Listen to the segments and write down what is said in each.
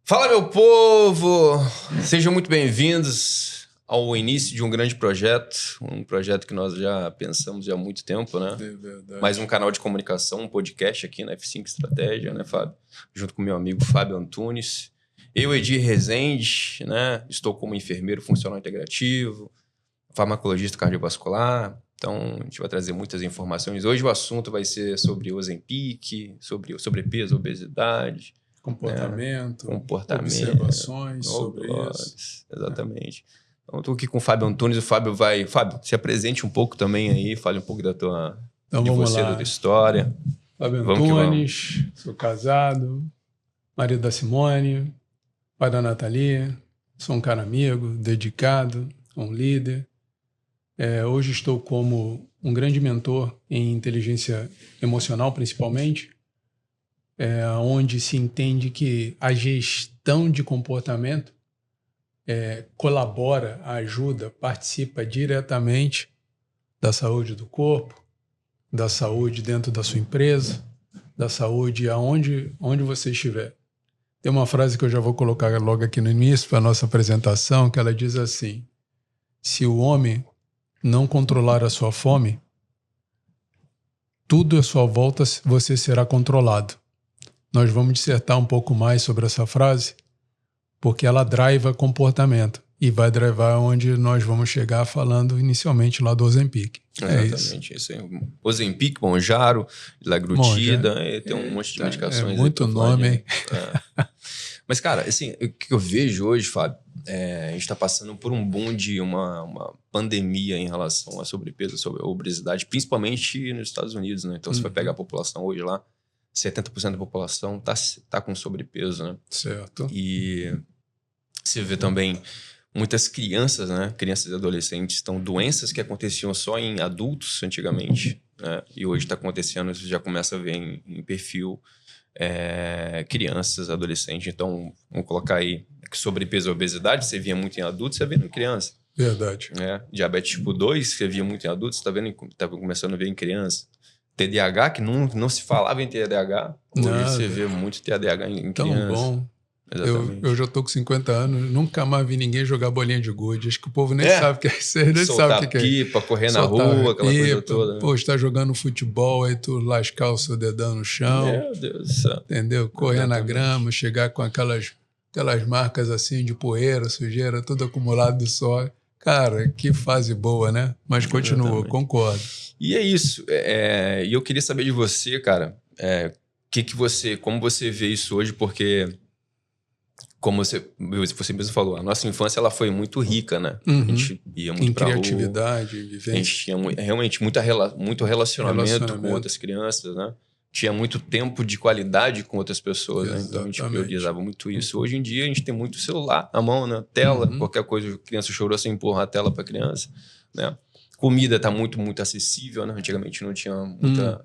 Fala, meu povo! Sejam muito bem-vindos ao início de um grande projeto, um projeto que nós já pensamos há muito tempo, né? É verdade. Mais um canal de comunicação, um podcast aqui na F5 Estratégia, né, Fábio? Junto com meu amigo Fábio Antunes. Eu, Edir Rezende, né? Estou como enfermeiro funcional integrativo, farmacologista cardiovascular. Então, a gente vai trazer muitas informações. Hoje o assunto vai ser sobre Ozempic, sobre sobrepeso, obesidade, Comportamento, observações sobre isso. Exatamente. Então, estou aqui com o Fábio Antunes. O Fábio vai... Fábio, se apresente um pouco também aí, fale um pouco da tua... Então, de vamos você, lá. da tua história. Fábio Vamos Antunes, sou casado, marido da Simone, pai da Nathalie, sou um cara amigo, dedicado, um líder. Hoje estou como um grande mentor em inteligência emocional, principalmente, onde se entende que a gestão de comportamento colabora, ajuda, participa diretamente da saúde do corpo, da saúde dentro da sua empresa, da saúde onde você estiver. Tem uma frase que eu já vou colocar logo aqui no início para a nossa apresentação, que ela diz assim: se o homem não controlar a sua fome, tudo à sua volta você será controlado. Nós vamos dissertar um pouco mais sobre essa frase, porque ela driva comportamento e vai drivar onde nós vamos chegar falando inicialmente lá do Ozempic. Exatamente, isso aí. Ozempic, Mounjaro, Laglutida, tem um monte de medicações. É muito nome, hein? Mas, cara, assim, o que eu vejo hoje, Fábio, a gente está passando por um boom de uma pandemia em relação a sobrepeso, sobre a obesidade, principalmente nos Estados Unidos, né? Então, você vai pegar a população hoje lá, 70% da população tá com sobrepeso, né? Certo. E você vê também muitas crianças, né? Crianças e adolescentes, estão doenças que aconteciam só em adultos antigamente, né? E hoje está acontecendo, você já começa a ver em perfil crianças, adolescentes. Então, vamos colocar aí que sobrepeso e obesidade, você via muito em adultos, você vê em criança. Verdade. Diabetes tipo 2, você via muito em adultos, tá começando a ver em criança. TDAH, que não se falava em TDAH, hoje você vê muito TDAH em tão criança. Bom. Exatamente. Eu já estou com 50 anos, nunca mais vi ninguém jogar bolinha de gude. Acho que o povo nem sabe o que é isso. Nem sabe o que é. Pipa, correr na rua, aquela coisa toda. Né? Pô, está jogando futebol, aí tu lascar o seu dedão no chão. Meu Deus do céu. Entendeu? Correr na grama, chegar com aquelas marcas assim de poeira, sujeira, tudo acumulado do sol. Cara, que fase boa, né? Mas continua, concordo. E é isso. E eu queria saber de você, cara, como você vê isso hoje, porque... Como você mesmo falou, a nossa infância ela foi muito rica, né? Uhum. A gente ia muito pra criatividade, vivência. A gente tinha realmente muito relacionamento com outras crianças, né? Tinha muito tempo de qualidade com outras pessoas, né? Então a gente priorizava muito isso. Hoje em dia a gente tem muito celular na mão, né? Tela, qualquer coisa, a criança chorou, você empurra a tela para a criança, né? Comida tá muito acessível, né? Antigamente não tinha muita...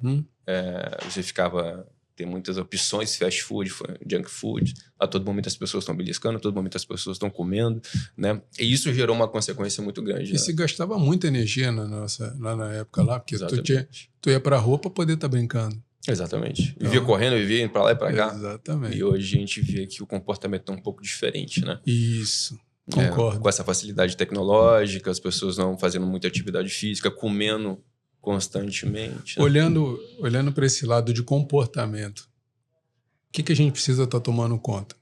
você ficava... Tem muitas opções, fast food, junk food. A todo momento as pessoas estão beliscando, a todo momento as pessoas estão comendo, né? E isso gerou uma consequência muito grande. E se gastava muita energia lá na época, porque tu ia pra rua para poder estar brincando. Exatamente. Vivia correndo, vivia indo pra lá e pra cá. Exatamente. E hoje a gente vê que o comportamento é um pouco diferente, né? Isso, concordo. Com essa facilidade tecnológica, as pessoas não fazendo muita atividade física, comendo constantemente. Né? Olhando para esse lado de comportamento, o que a gente precisa estar tomando conta?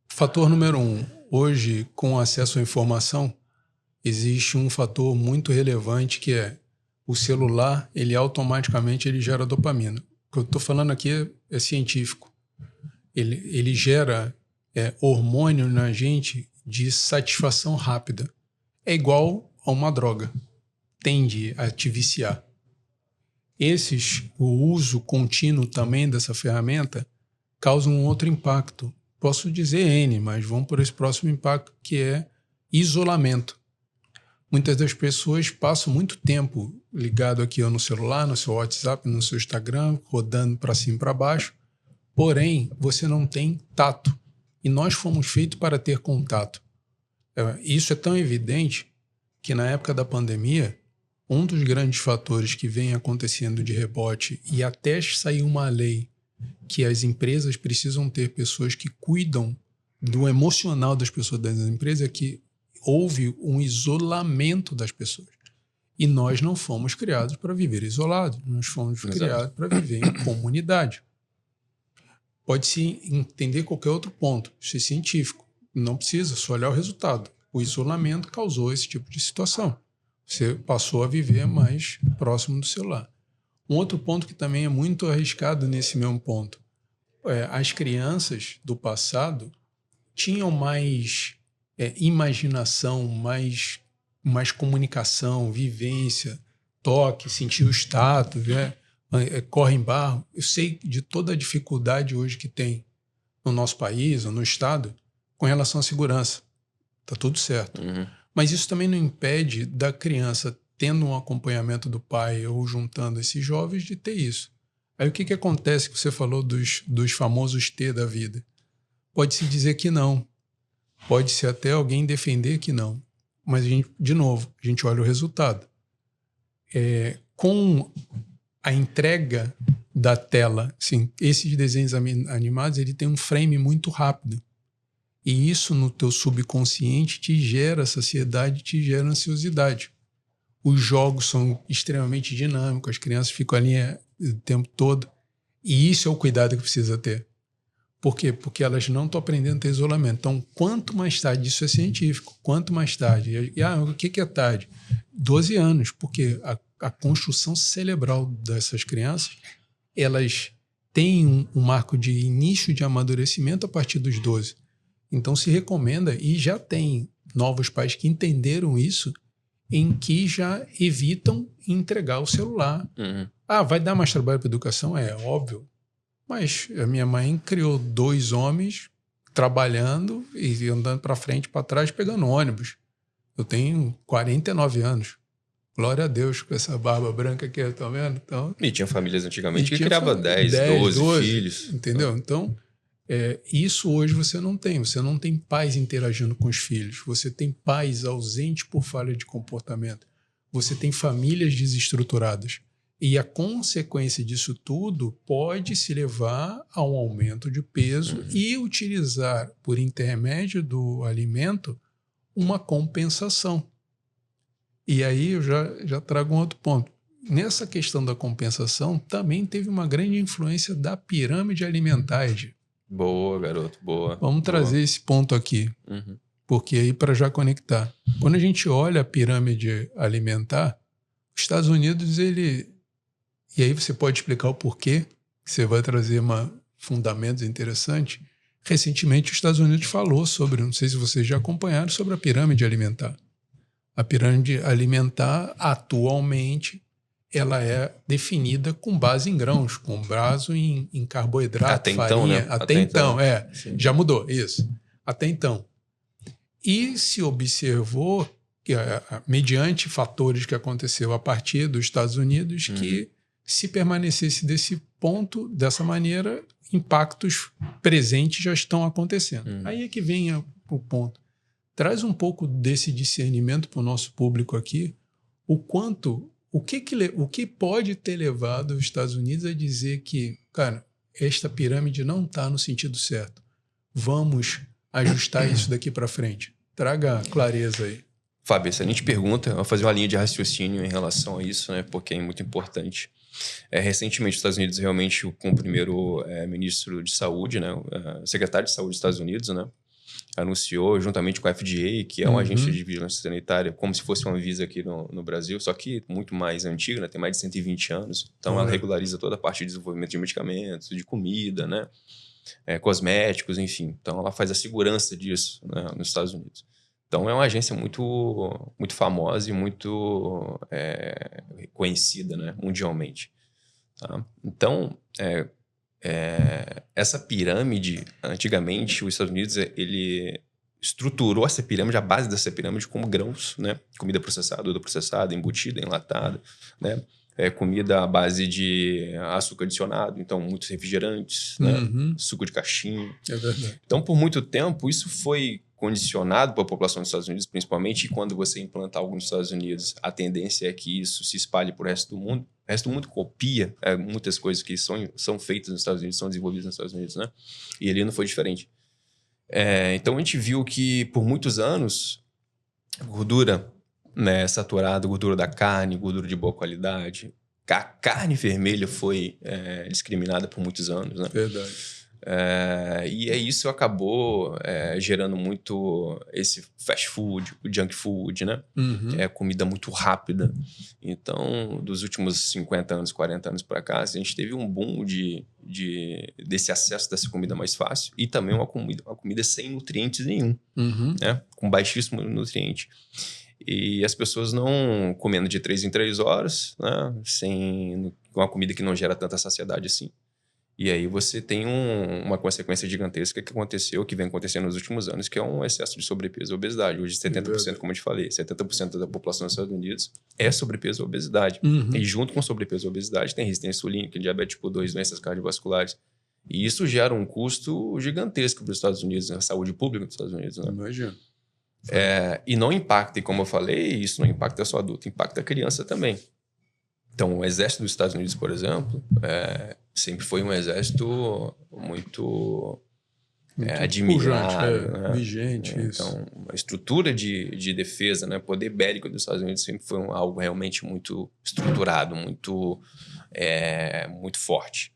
Fator número 1, hoje, com acesso à informação, existe um fator muito relevante que é o celular, ele automaticamente gera dopamina. O que eu estou falando aqui é científico. Ele gera hormônio na gente de satisfação rápida. É igual a uma droga. Tende a te viciar. O uso contínuo também dessa ferramenta causa um outro impacto. Posso dizer N, mas vamos por esse próximo impacto, que é isolamento. Muitas das pessoas passam muito tempo ligado aqui no celular, no seu WhatsApp, no seu Instagram, rodando para cima e para baixo, porém, você não tem tato. E nós fomos feitos para ter contato. Isso é tão evidente que na época da pandemia, um dos grandes fatores que vem acontecendo de rebote e até sair uma lei que as empresas precisam ter pessoas que cuidam do emocional das pessoas das empresas, é que houve um isolamento das pessoas. E nós não fomos criados para viver isolados, nós fomos criados para viver em comunidade. Pode-se entender qualquer outro ponto, isso é científico. Não precisa, só olhar o resultado. O isolamento causou esse tipo de situação. Você passou a viver mais próximo do celular. Um outro ponto que também é muito arriscado nesse mesmo ponto. As crianças do passado tinham mais imaginação, mais comunicação, vivência, toque, sentir o status, né? Corre em barro. Eu sei de toda a dificuldade hoje que tem no nosso país ou no estado com relação à segurança. Está tudo certo. Uhum. Mas isso também não impede da criança, tendo um acompanhamento do pai ou juntando esses jovens, de ter isso. Aí o que acontece que você falou dos famosos T da vida? Pode-se dizer que não. Pode-se até alguém defender que não. Mas, de novo, a gente olha o resultado. Com a entrega da tela, assim, esses desenhos animados, ele tem um frame muito rápido. E isso no teu subconsciente te gera saciedade, te gera ansiosidade. Os jogos são extremamente dinâmicos, as crianças ficam ali o tempo todo. E isso é o cuidado que precisa ter. Por quê? Porque elas não estão aprendendo a ter isolamento. Então, quanto mais tarde, isso é científico, quanto mais tarde. O que é tarde? 12 anos, porque a construção cerebral dessas crianças, elas têm um marco de início de amadurecimento a partir dos 12. Então, se recomenda, e já tem novos pais que entenderam isso, em que já evitam entregar o celular. Uhum. Vai dar mais trabalho para a educação? É óbvio. Mas a minha mãe criou 2 homens trabalhando e andando para frente e para trás, pegando ônibus. Eu tenho 49 anos. Glória a Deus com essa barba branca aqui, tá vendo? Então, e tinha famílias antigamente que criava 10, 12 filhos. Entendeu? Então, isso hoje você não tem. Você não tem pais interagindo com os filhos. Você tem pais ausentes por falha de comportamento. Você tem famílias desestruturadas. E a consequência disso tudo pode se levar a um aumento de peso e utilizar, por intermédio do alimento, uma compensação. E aí eu já trago um outro ponto. Nessa questão da compensação, também teve uma grande influência da pirâmide alimentar. Boa, garoto, boa. Vamos trazer esse ponto aqui, porque aí para já conectar. Quando a gente olha a pirâmide alimentar, os Estados Unidos, e aí você pode explicar o porquê, que você vai trazer fundamentos interessantes. Recentemente, os Estados Unidos falou sobre, não sei se vocês já acompanharam, sobre a pirâmide alimentar. A pirâmide alimentar, atualmente, ela é definida com base em grãos, com base em carboidrato, até farinha. Então, né? Até então. Já mudou, isso. Até então. E se observou, mediante fatores que aconteceu a partir dos Estados Unidos, que se permanecesse desse ponto, dessa maneira, impactos presentes já estão acontecendo. Aí é que vem o ponto. Traz um pouco desse discernimento para o nosso público aqui, o que pode ter levado os Estados Unidos a dizer que, cara, esta pirâmide não está no sentido certo. Vamos ajustar isso daqui para frente. Traga clareza aí. Fábio, excelente pergunta. Eu vou fazer uma linha de raciocínio em relação a isso, né? Porque é muito importante. Recentemente, os Estados Unidos realmente, com o primeiro ministro de saúde, né? O secretário de saúde dos Estados Unidos, né? Anunciou, juntamente com a FDA, que é uma agência de vigilância sanitária, como se fosse uma Anvisa aqui no Brasil, só que muito mais antiga, né? Tem mais de 120 anos. Então, ela regulariza toda a parte de desenvolvimento de medicamentos, de comida, né? Cosméticos, enfim. Então, ela faz a segurança disso, né? Nos Estados Unidos. Então, é uma agência muito, muito famosa e muito conhecida, né? Mundialmente. Tá? Então, essa pirâmide, antigamente, os Estados Unidos, ele estruturou essa pirâmide, a base dessa pirâmide, como grãos, né? Comida processada, ultraprocessada, embutida, enlatada, né? Comida à base de açúcar adicionado, então muitos refrigerantes, né? Suco de caixinha. É verdade. Então, por muito tempo, isso foi condicionado para a população dos Estados Unidos, principalmente, e quando você implanta algo nos Estados Unidos, a tendência é que isso se espalhe para o resto do mundo. resto do mundo copia muitas coisas que são feitas nos Estados Unidos, são desenvolvidas nos Estados Unidos, né? E ali não foi diferente. Então a gente viu que por muitos anos, gordura, né, saturada, gordura da carne, gordura de boa qualidade, a carne vermelha foi discriminada por muitos anos, né? Verdade. E isso acabou gerando muito esse fast food, o junk food, né? Comida muito rápida. Então, dos últimos 50 anos, 40 anos para cá, a gente teve um boom desse acesso dessa comida mais fácil e também uma comida sem nutrientes nenhum, né? Com baixíssimo nutriente. E as pessoas não comendo de 3 em 3 horas, né? Sem uma comida que não gera tanta saciedade assim. E aí você tem uma consequência gigantesca que aconteceu, que vem acontecendo nos últimos anos, que é um excesso de sobrepeso e obesidade. Hoje, 70%, como eu te falei, 70% da população dos Estados Unidos é sobrepeso e obesidade. E junto com sobrepeso e obesidade tem resistência insulínica, diabetes tipo 2, doenças cardiovasculares. E isso gera um custo gigantesco para os Estados Unidos, na saúde pública dos Estados Unidos, né? Imagina. E não impacta, e como eu falei, isso não impacta só adulto, impacta a criança também. Então, o exército dos Estados Unidos, por exemplo, sempre foi um exército muito admirado, né? Vigente, isso. Então, a estrutura de defesa, né? O poder bélico dos Estados Unidos sempre foi algo realmente muito estruturado, muito forte.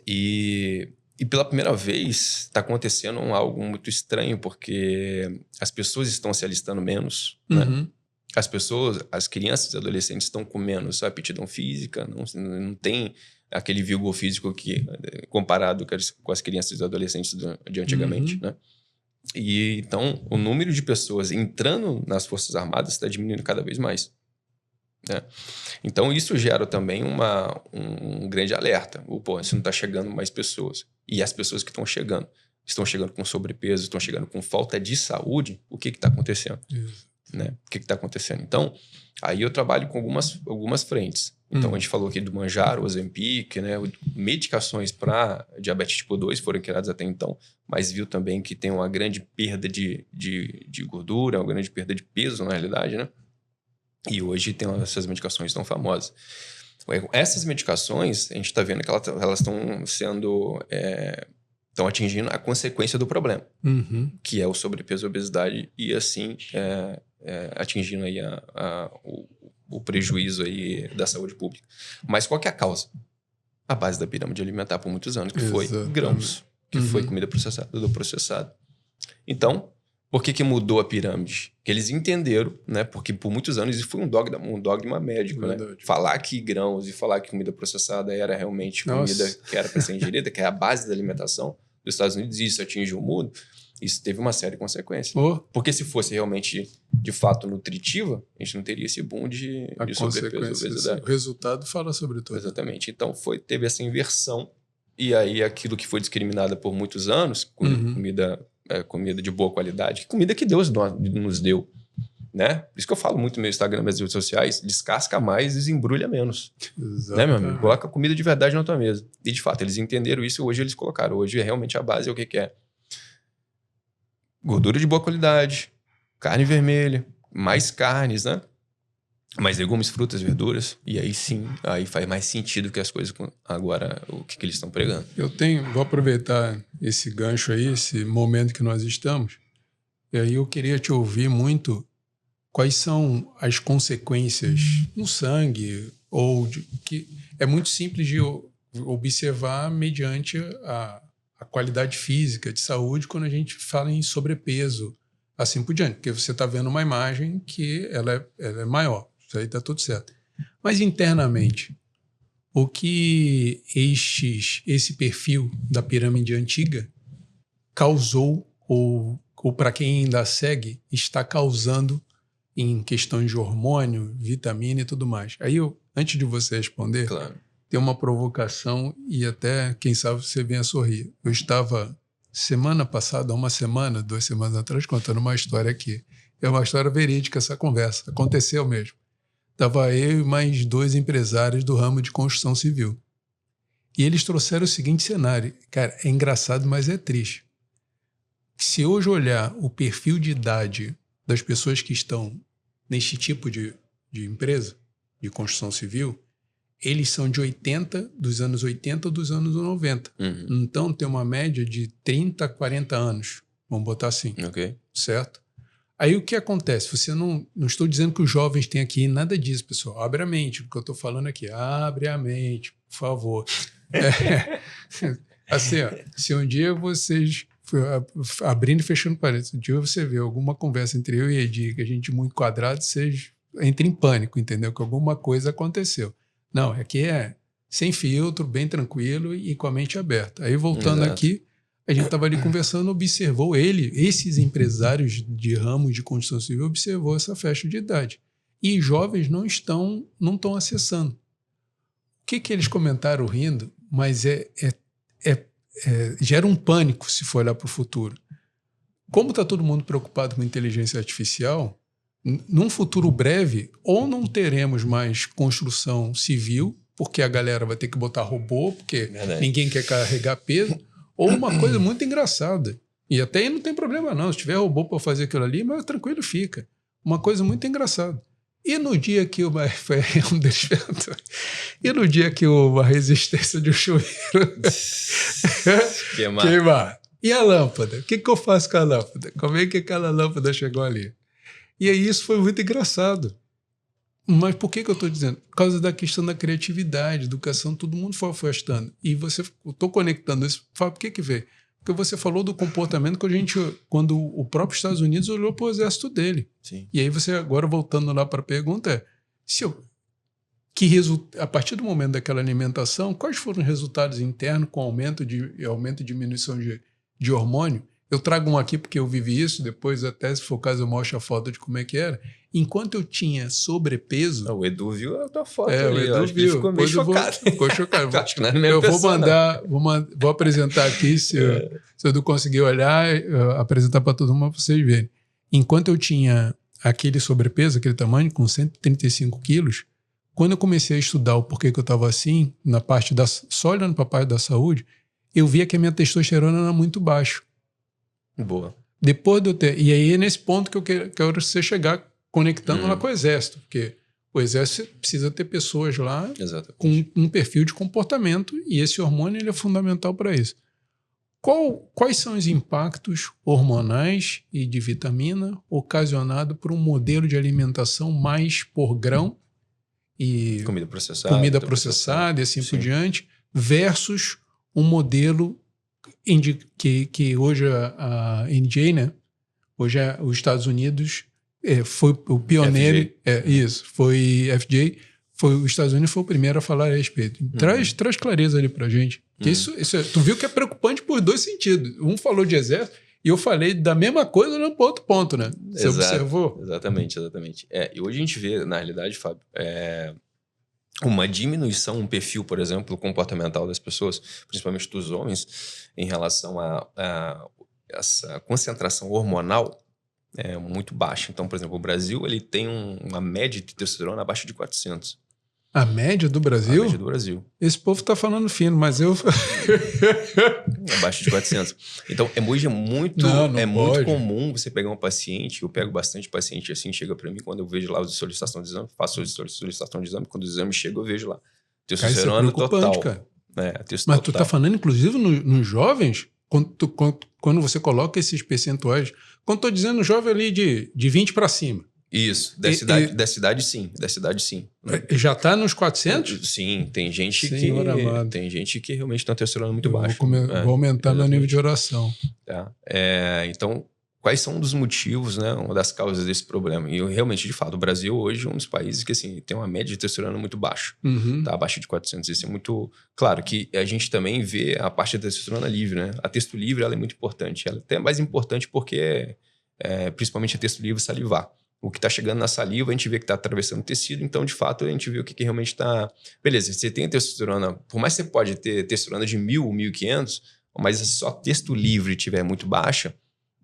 E pela primeira vez está acontecendo algo muito estranho, porque as pessoas estão se alistando menos, né? As crianças e adolescentes estão com menos aptidão física, não tem aquele vigor físico comparado com as crianças e adolescentes de antigamente, né? E então o número de pessoas entrando nas Forças Armadas está diminuindo cada vez mais, né? Então isso gera também um grande alerta. Você não está chegando mais pessoas. E as pessoas que estão chegando com sobrepeso, estão chegando com falta de saúde, o que está acontecendo? Né? O que está acontecendo? Então, aí eu trabalho com algumas frentes. Então, a gente falou aqui do Mounjaro, Ozempic, né? Medicações para diabetes tipo 2 foram criadas até então, mas viu também que tem uma grande perda de gordura, uma grande perda de peso, na realidade, né? E hoje tem essas medicações tão famosas. Essas medicações, a gente está vendo que elas estão sendo... estão atingindo a consequência do problema, que é o sobrepeso e a obesidade, e assim atingindo aí o prejuízo aí da saúde pública. Mas qual que é a causa? A base da pirâmide alimentar por muitos anos, que foi grãos, que foi comida processada, do processado. Então, por que mudou a pirâmide? Que eles entenderam, né? Porque por muitos anos isso foi um dogma médico, né? Falar que grãos e falar que comida processada era realmente comida que era para ser ingerida, que é a base da alimentação dos Estados Unidos, e isso atingiu o mundo, isso teve uma série de consequências. Porque se fosse realmente, de fato, nutritiva, a gente não teria esse boom de sobrepeso e obesidade. O resultado fala sobre tudo. Exatamente. Então, teve essa inversão, e aí aquilo que foi discriminado por muitos anos, comida de boa qualidade, comida que Deus nos deu, né? Por isso que eu falo muito no meu Instagram, nas redes sociais, descasca mais e desembrulha menos. Né, meu amigo? Coloca comida de verdade na tua mesa. E, de fato, eles entenderam isso e hoje eles colocaram. Hoje, realmente, a base é o que é? Gordura de boa qualidade, carne vermelha, mais carnes, né? Mais legumes, frutas, verduras. E aí sim, aí faz mais sentido que as coisas agora, o que eles estão pregando. Vou aproveitar esse gancho aí, esse momento que nós estamos, e aí eu queria te ouvir muito quais são as consequências no sangue, que é muito simples de observar mediante a qualidade física, de saúde, quando a gente fala em sobrepeso, assim por diante, porque você está vendo uma imagem que ela é maior. Isso aí está tudo certo. Mas internamente, o que esse perfil da pirâmide antiga causou, ou para quem ainda segue, está causando em questões de hormônio, vitamina e tudo mais. Aí, antes de você responder, claro, tem uma provocação e até, quem sabe, você venha sorrir. Eu estava, semana passada, 2 semanas atrás, contando uma história aqui. É uma história verídica essa conversa. Aconteceu mesmo. Estava eu e mais 2 empresários do ramo de construção civil. E eles trouxeram o seguinte cenário. Cara, é engraçado, mas é triste. Se hoje olhar o perfil de idade das pessoas que estão neste tipo de empresa, de construção civil, eles são de 80, dos anos 80 ou dos anos 90. Então, tem uma média de 30 a 40 anos. Vamos botar assim. Ok. Certo? Aí o que acontece? Você não estou dizendo que os jovens têm aqui nada disso, pessoal. Abre a mente. O que eu estou falando aqui. Abre a mente, por favor. Assim, ó, se um dia vocês... Abrindo e fechando parênteses. Um dia você vê alguma conversa entre eu e Edi, que a gente muito quadrado, vocês entrem em pânico, entendeu? Que alguma coisa aconteceu. Não, aqui é sem filtro, bem tranquilo e com a mente aberta. Aí, voltando aqui, a gente estava ali conversando, observou esses empresários de ramos de construção civil, observou essa faixa de idade. E jovens não estão acessando. O que eles comentaram rindo, mas gera um pânico se for olhar para o futuro. Como está todo mundo preocupado com inteligência artificial, num futuro breve, ou não teremos mais construção civil, porque a galera vai ter que botar robô, porque ninguém quer carregar peso, ou uma coisa muito engraçada. E até aí não tem problema não, se tiver robô para fazer aquilo ali, mas tranquilo fica. Uma coisa muito engraçada. E no dia que e no dia que a resistência de um chuveiro queimar? E a lâmpada? O que eu faço com a lâmpada? Como é que aquela lâmpada chegou ali? E aí isso foi muito engraçado. Mas por que eu estou dizendo? Por causa da questão da criatividade, educação, todo mundo foi afastando. E eu estou conectando isso. Fala, por que veio? Porque você falou do comportamento quando o próprio Estados Unidos olhou para o exército dele. Sim. E aí você, agora voltando lá para a pergunta, a partir do momento daquela alimentação, quais foram os resultados internos com aumento e diminuição de hormônio? Eu trago um aqui porque eu vivi isso, depois até, se for o caso, eu mostro a foto de como é que era. Enquanto eu tinha sobrepeso... O Edu viu a tua foto ali, o Edu viu. Ficou meio chocado. Ficou chocado. Acho que não é a mesma pessoa, vou apresentar aqui, se o Edu conseguir olhar, apresentar para todo mundo para vocês verem. Enquanto eu tinha aquele sobrepeso, aquele tamanho, com 135 quilos, quando eu comecei a estudar o porquê que eu estava assim, só olhando para a parte da saúde, eu via que a minha testosterona era muito baixa. Boa. Depois de eu ter... E aí é nesse ponto que eu quero você chegar conectando lá com o exército, porque o exército precisa ter pessoas lá com um perfil de comportamento e esse hormônio ele é fundamental para isso. Quais são os impactos hormonais e de vitamina ocasionados por um modelo de alimentação mais por grão e comida processada e assim por diante, versus um modelo que hoje a NJ, né? Hoje os Estados Unidos foi o pioneiro, foi FJ, os Estados Unidos foi o primeiro a falar a respeito. Traz clareza ali pra gente. Que isso tu viu que é preocupante por dois sentidos. Um falou de exército e eu falei da mesma coisa olhando para outro ponto, né? Você observou? Exatamente. E hoje a gente vê, na realidade, Fábio, uma diminuição, um perfil, por exemplo, comportamental das pessoas, principalmente dos homens, em relação a essa concentração hormonal muito baixa. Então, por exemplo, o Brasil ele tem uma média de testosterona abaixo de 400. A média do Brasil? A média do Brasil. Esse povo tá falando fino, mas eu... Abaixo de 400. Então, hoje é muito comum você pegar um paciente, eu pego bastante paciente assim, chega para mim, quando eu vejo lá a solicitação de exame, faço a solicitação de exame, quando o exame chega, eu vejo lá. Testosterona total. Cara. Mas tu tá falando, inclusive, nos jovens, quando você coloca esses percentuais, quando tô dizendo jovem ali de 20 para cima. Isso, da cidade sim. Já está nos 400? Sim, tem gente que realmente tem uma testosterona muito baixa. Vou aumentar meu nível de oração. Tá. Então, quais são um dos motivos, né, uma das causas desse problema? E realmente, de fato, o Brasil hoje é um dos países que assim, tem uma média de testosterona muito baixa, tá abaixo de 400. Isso é muito... Claro que a gente também vê a parte da testosterona livre, né? A testo livre ela é muito importante. Ela é até mais importante porque principalmente a testo livre salivar. O que está chegando na saliva, a gente vê que está atravessando o tecido, então, de fato, a gente vê o que realmente está... Beleza, você tem a testosterona, por mais que você pode ter testosterona de 1.000, 1.500, mas se só testo livre estiver muito baixa,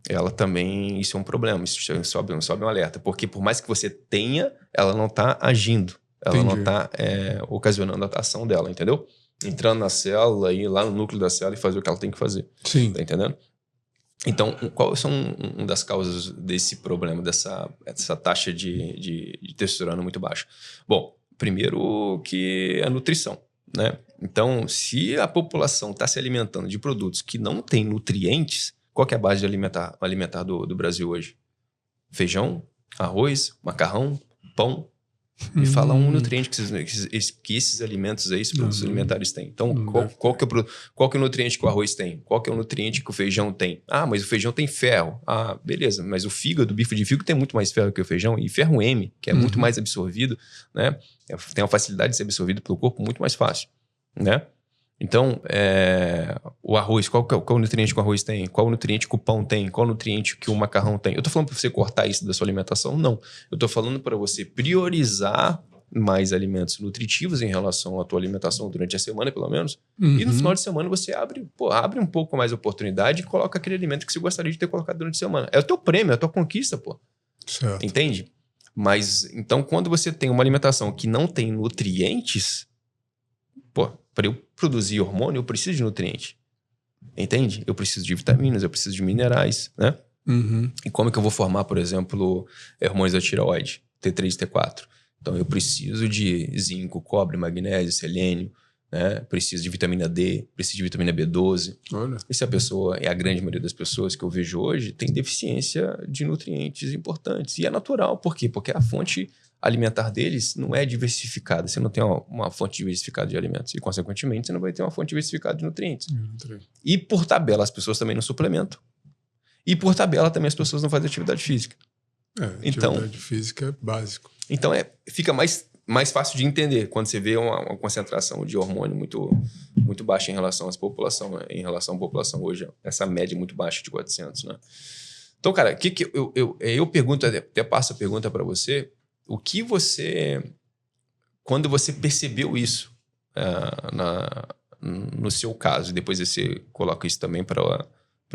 ela também, isso é um problema, isso sobe um alerta, porque por mais que você tenha, ela não está agindo, ela não está ocasionando a ação dela, entendeu? Entrando na célula, ir lá no núcleo da célula e fazer o que ela tem que fazer. Sim. Tá entendendo? Então, quais são uma das causas desse problema, dessa taxa de testosterona muito baixa? Bom, Primeiro que a nutrição, né? Então, se a população está se alimentando de produtos que não têm nutrientes, qual que é a base de alimentar do Brasil hoje? Feijão, arroz, macarrão, pão. Me fala um nutriente que esses alimentos aí, esses produtos alimentares têm. Então, qual que é o nutriente que o arroz tem? Qual que é o nutriente que o feijão tem? Ah, mas o feijão tem ferro. Ah, beleza. Mas o fígado, o bife de fígado tem muito mais ferro que o feijão. E ferro M, que é muito mais absorvido, né? Tem uma facilidade de ser absorvido pelo corpo muito mais fácil, né? Então, o arroz, qual é o nutriente que o arroz tem? Qual o nutriente que o pão tem? Qual o nutriente que o macarrão tem? Eu tô falando para você cortar isso da sua alimentação? Não. Eu tô falando para você priorizar mais alimentos nutritivos em relação à tua alimentação durante a semana, pelo menos. E no final de semana você abre um pouco mais a oportunidade e coloca aquele alimento que você gostaria de ter colocado durante a semana. É o teu prêmio, é a tua conquista, pô. Certo. Entende? Mas, então, quando você tem uma alimentação que não tem nutrientes, pô, para eu produzir hormônio, eu preciso de nutriente. Entende? Eu preciso de vitaminas, eu preciso de minerais, né? E como é que eu vou formar, por exemplo, hormônios da tireoide, T3 e T4? Então, eu preciso de zinco, cobre, magnésio, selênio, né? Preciso de vitamina D, preciso de vitamina B12. Olha. E se a pessoa, e a grande maioria das pessoas que eu vejo hoje, tem deficiência de nutrientes importantes. E é natural. Por quê? Porque a fonte alimentar deles não é diversificada. Você não tem uma fonte diversificada de alimentos. E, consequentemente, você não vai ter uma fonte diversificada de nutrientes. E, por tabela, as pessoas também não suplementam. E, por tabela, também as pessoas não fazem atividade física. Atividade física é básico. Então, fica mais fácil de entender quando você vê uma concentração de hormônio muito baixa em relação à população, né? Em relação à população hoje, essa média muito baixa de 400, né? Então, cara, eu pergunto, até passo a pergunta para você, o que você, quando você percebeu isso no seu caso, e depois você coloca isso também para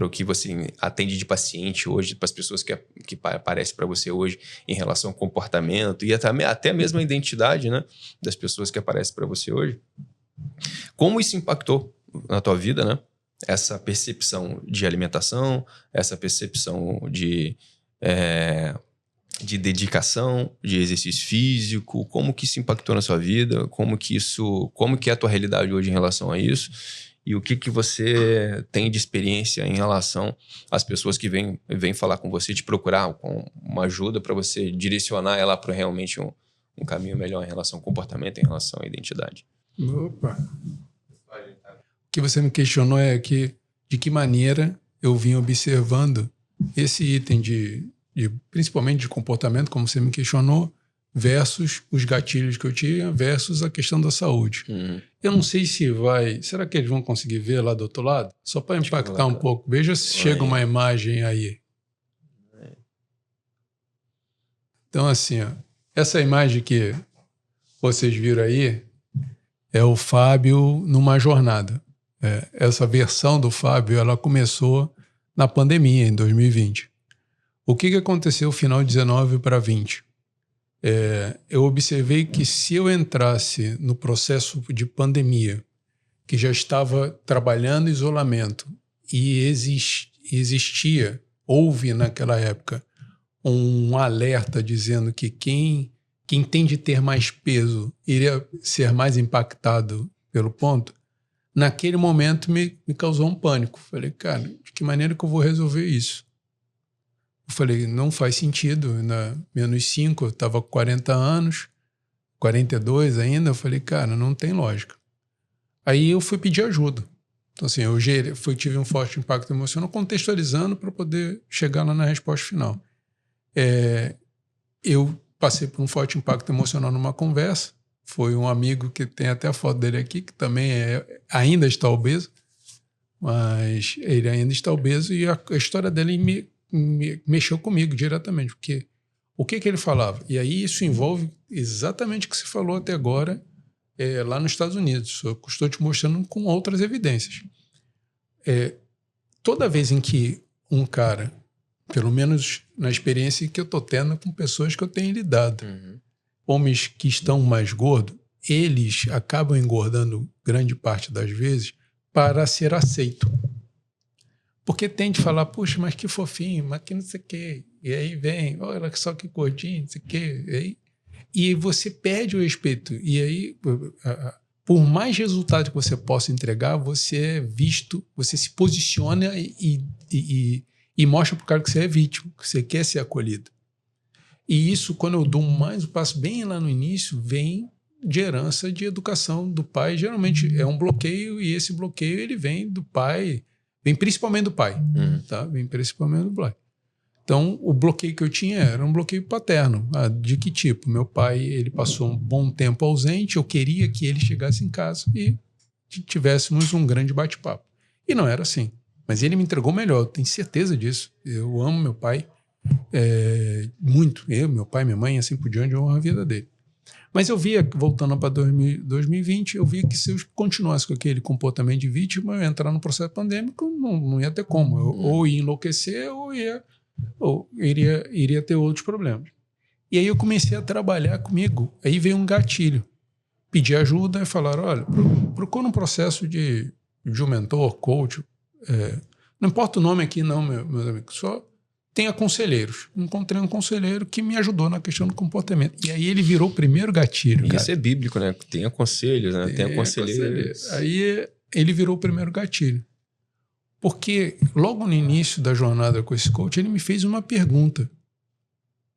o que você atende de paciente hoje, para as pessoas que aparecem para você hoje em relação ao comportamento e até mesmo a identidade, né, das pessoas que aparecem para você hoje. Como isso impactou na tua vida, né? Essa percepção de alimentação, essa percepção de dedicação, de exercício físico, como que isso impactou na sua vida, como que é a tua realidade hoje em relação a isso, e o que você tem de experiência em relação às pessoas que vêm falar com você, te procurar com uma ajuda para você direcionar ela para realmente um caminho melhor em relação ao comportamento, em relação à identidade. Opa! O que você me questionou é de que maneira eu vim observando esse item principalmente de comportamento, como você me questionou, versus os gatilhos que eu tinha, versus a questão da saúde. Eu não sei se vai... Será que eles vão conseguir ver lá do outro lado? Só para impactar um pouco. Veja se chega uma imagem aí. Então, assim, ó, essa imagem que vocês viram aí é o Fábio numa jornada. Essa versão do Fábio, ela começou na pandemia, em 2020. O que aconteceu no final de 19 para 20? Eu observei que se eu entrasse no processo de pandemia, que já estava trabalhando isolamento e houve naquela época um alerta dizendo que quem tem de ter mais peso iria ser mais impactado pelo ponto, naquele momento me causou um pânico. Falei, cara, de que maneira que eu vou resolver isso? Eu falei, não faz sentido, menos 5, eu estava com 40 anos, 42 ainda, eu falei, cara, não tem lógica. Aí eu fui pedir ajuda. Então, assim, eu tive um forte impacto emocional, contextualizando para poder chegar lá na resposta final. Eu passei por um forte impacto emocional numa conversa, foi um amigo que tem até a foto dele aqui, que também ainda está obeso, mas ele ainda está obeso e a história dele me mexeu comigo diretamente, porque o que ele falava? E aí isso envolve exatamente o que você falou até agora lá nos Estados Unidos. Eu estou te mostrando com outras evidências. Toda vez em que um cara, pelo menos na experiência que eu estou tendo com pessoas que eu tenho lidado, homens que estão mais gordos, eles acabam engordando grande parte das vezes para ser aceito. Porque tem de falar, puxa, mas que fofinho, mas que não sei o quê. E aí vem, olha só que gordinho, não sei o quê. E aí E você perde o respeito. E aí, por mais resultado que você possa entregar, você é visto, você se posiciona e mostra para o cara que você é vítima, que você quer ser acolhido. E isso, quando eu dou mais um passo bem lá no início, vem de herança de educação do pai. Geralmente é um bloqueio, e esse bloqueio ele vem do pai, vem principalmente do pai, tá? Vem principalmente do pai. Então, o bloqueio que eu tinha era um bloqueio paterno. De que tipo? Meu pai, ele passou um bom tempo ausente, eu queria que ele chegasse em casa e tivéssemos um grande bate-papo. E não era assim. Mas ele me entregou melhor, eu tenho certeza disso. Eu amo meu pai muito. Meu pai, minha mãe, assim por diante, eu amo a vida dele. Mas eu via, voltando para 2020, eu via que se eu continuasse com aquele comportamento de vítima, eu ia entrar no processo pandêmico, não ia ter como. Eu ou ia enlouquecer ou iria ter outros problemas. E aí eu comecei a trabalhar comigo. Aí veio um gatilho. Pedi ajuda e falaram, olha, procura um processo de um mentor, coach. Não importa o nome aqui não, meus amigos. Só tenha conselheiros. Encontrei um conselheiro que me ajudou na questão do comportamento. E aí ele virou o primeiro gatilho. E isso é bíblico, né? Tenha conselhos, né? Tenha conselheiros. Aí ele virou o primeiro gatilho. Porque logo no início da jornada com esse coach, ele me fez uma pergunta.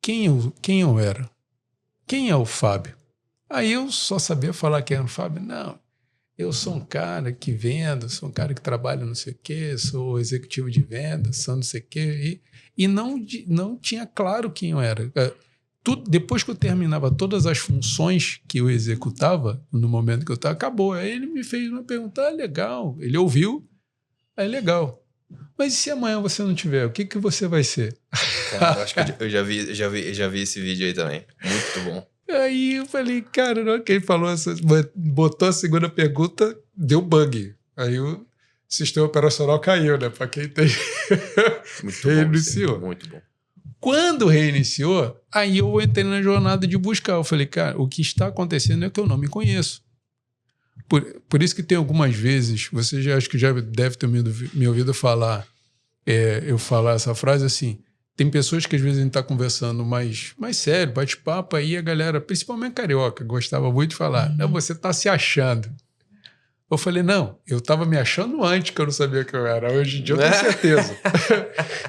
Quem eu era? Quem é o Fábio? Aí eu só sabia falar quem era o Fábio. Não, eu sou um cara que vendo, sou um cara que trabalha não sei o quê, sou executivo de vendas, sou não sei o quê. E não tinha claro quem eu era. Depois que eu terminava todas as funções que eu executava, no momento que eu estava, acabou. Aí ele me fez uma pergunta, legal. Ele ouviu. É legal. Mas e se amanhã você não tiver? O que você vai ser? Cara, eu acho que eu já vi esse vídeo aí também. Muito bom. Aí eu falei, cara, não, quem falou botou a segunda pergunta, deu bug. Aí o sistema operacional caiu, né? Para quem tem. Muito reiniciou. Bom, muito bom. Quando reiniciou, aí eu entrei na jornada de buscar. Eu falei, cara, o que está acontecendo é que eu não me conheço. Por isso que tem algumas vezes, você acho que já deve ter me ouvido falar, eu falar essa frase assim, tem pessoas que às vezes a gente está conversando mais sério, bate-papo, aí a galera, principalmente carioca, gostava muito de falar, não, você está se achando. Eu falei, não, eu estava me achando antes que eu não sabia que eu era, hoje em dia eu tenho certeza.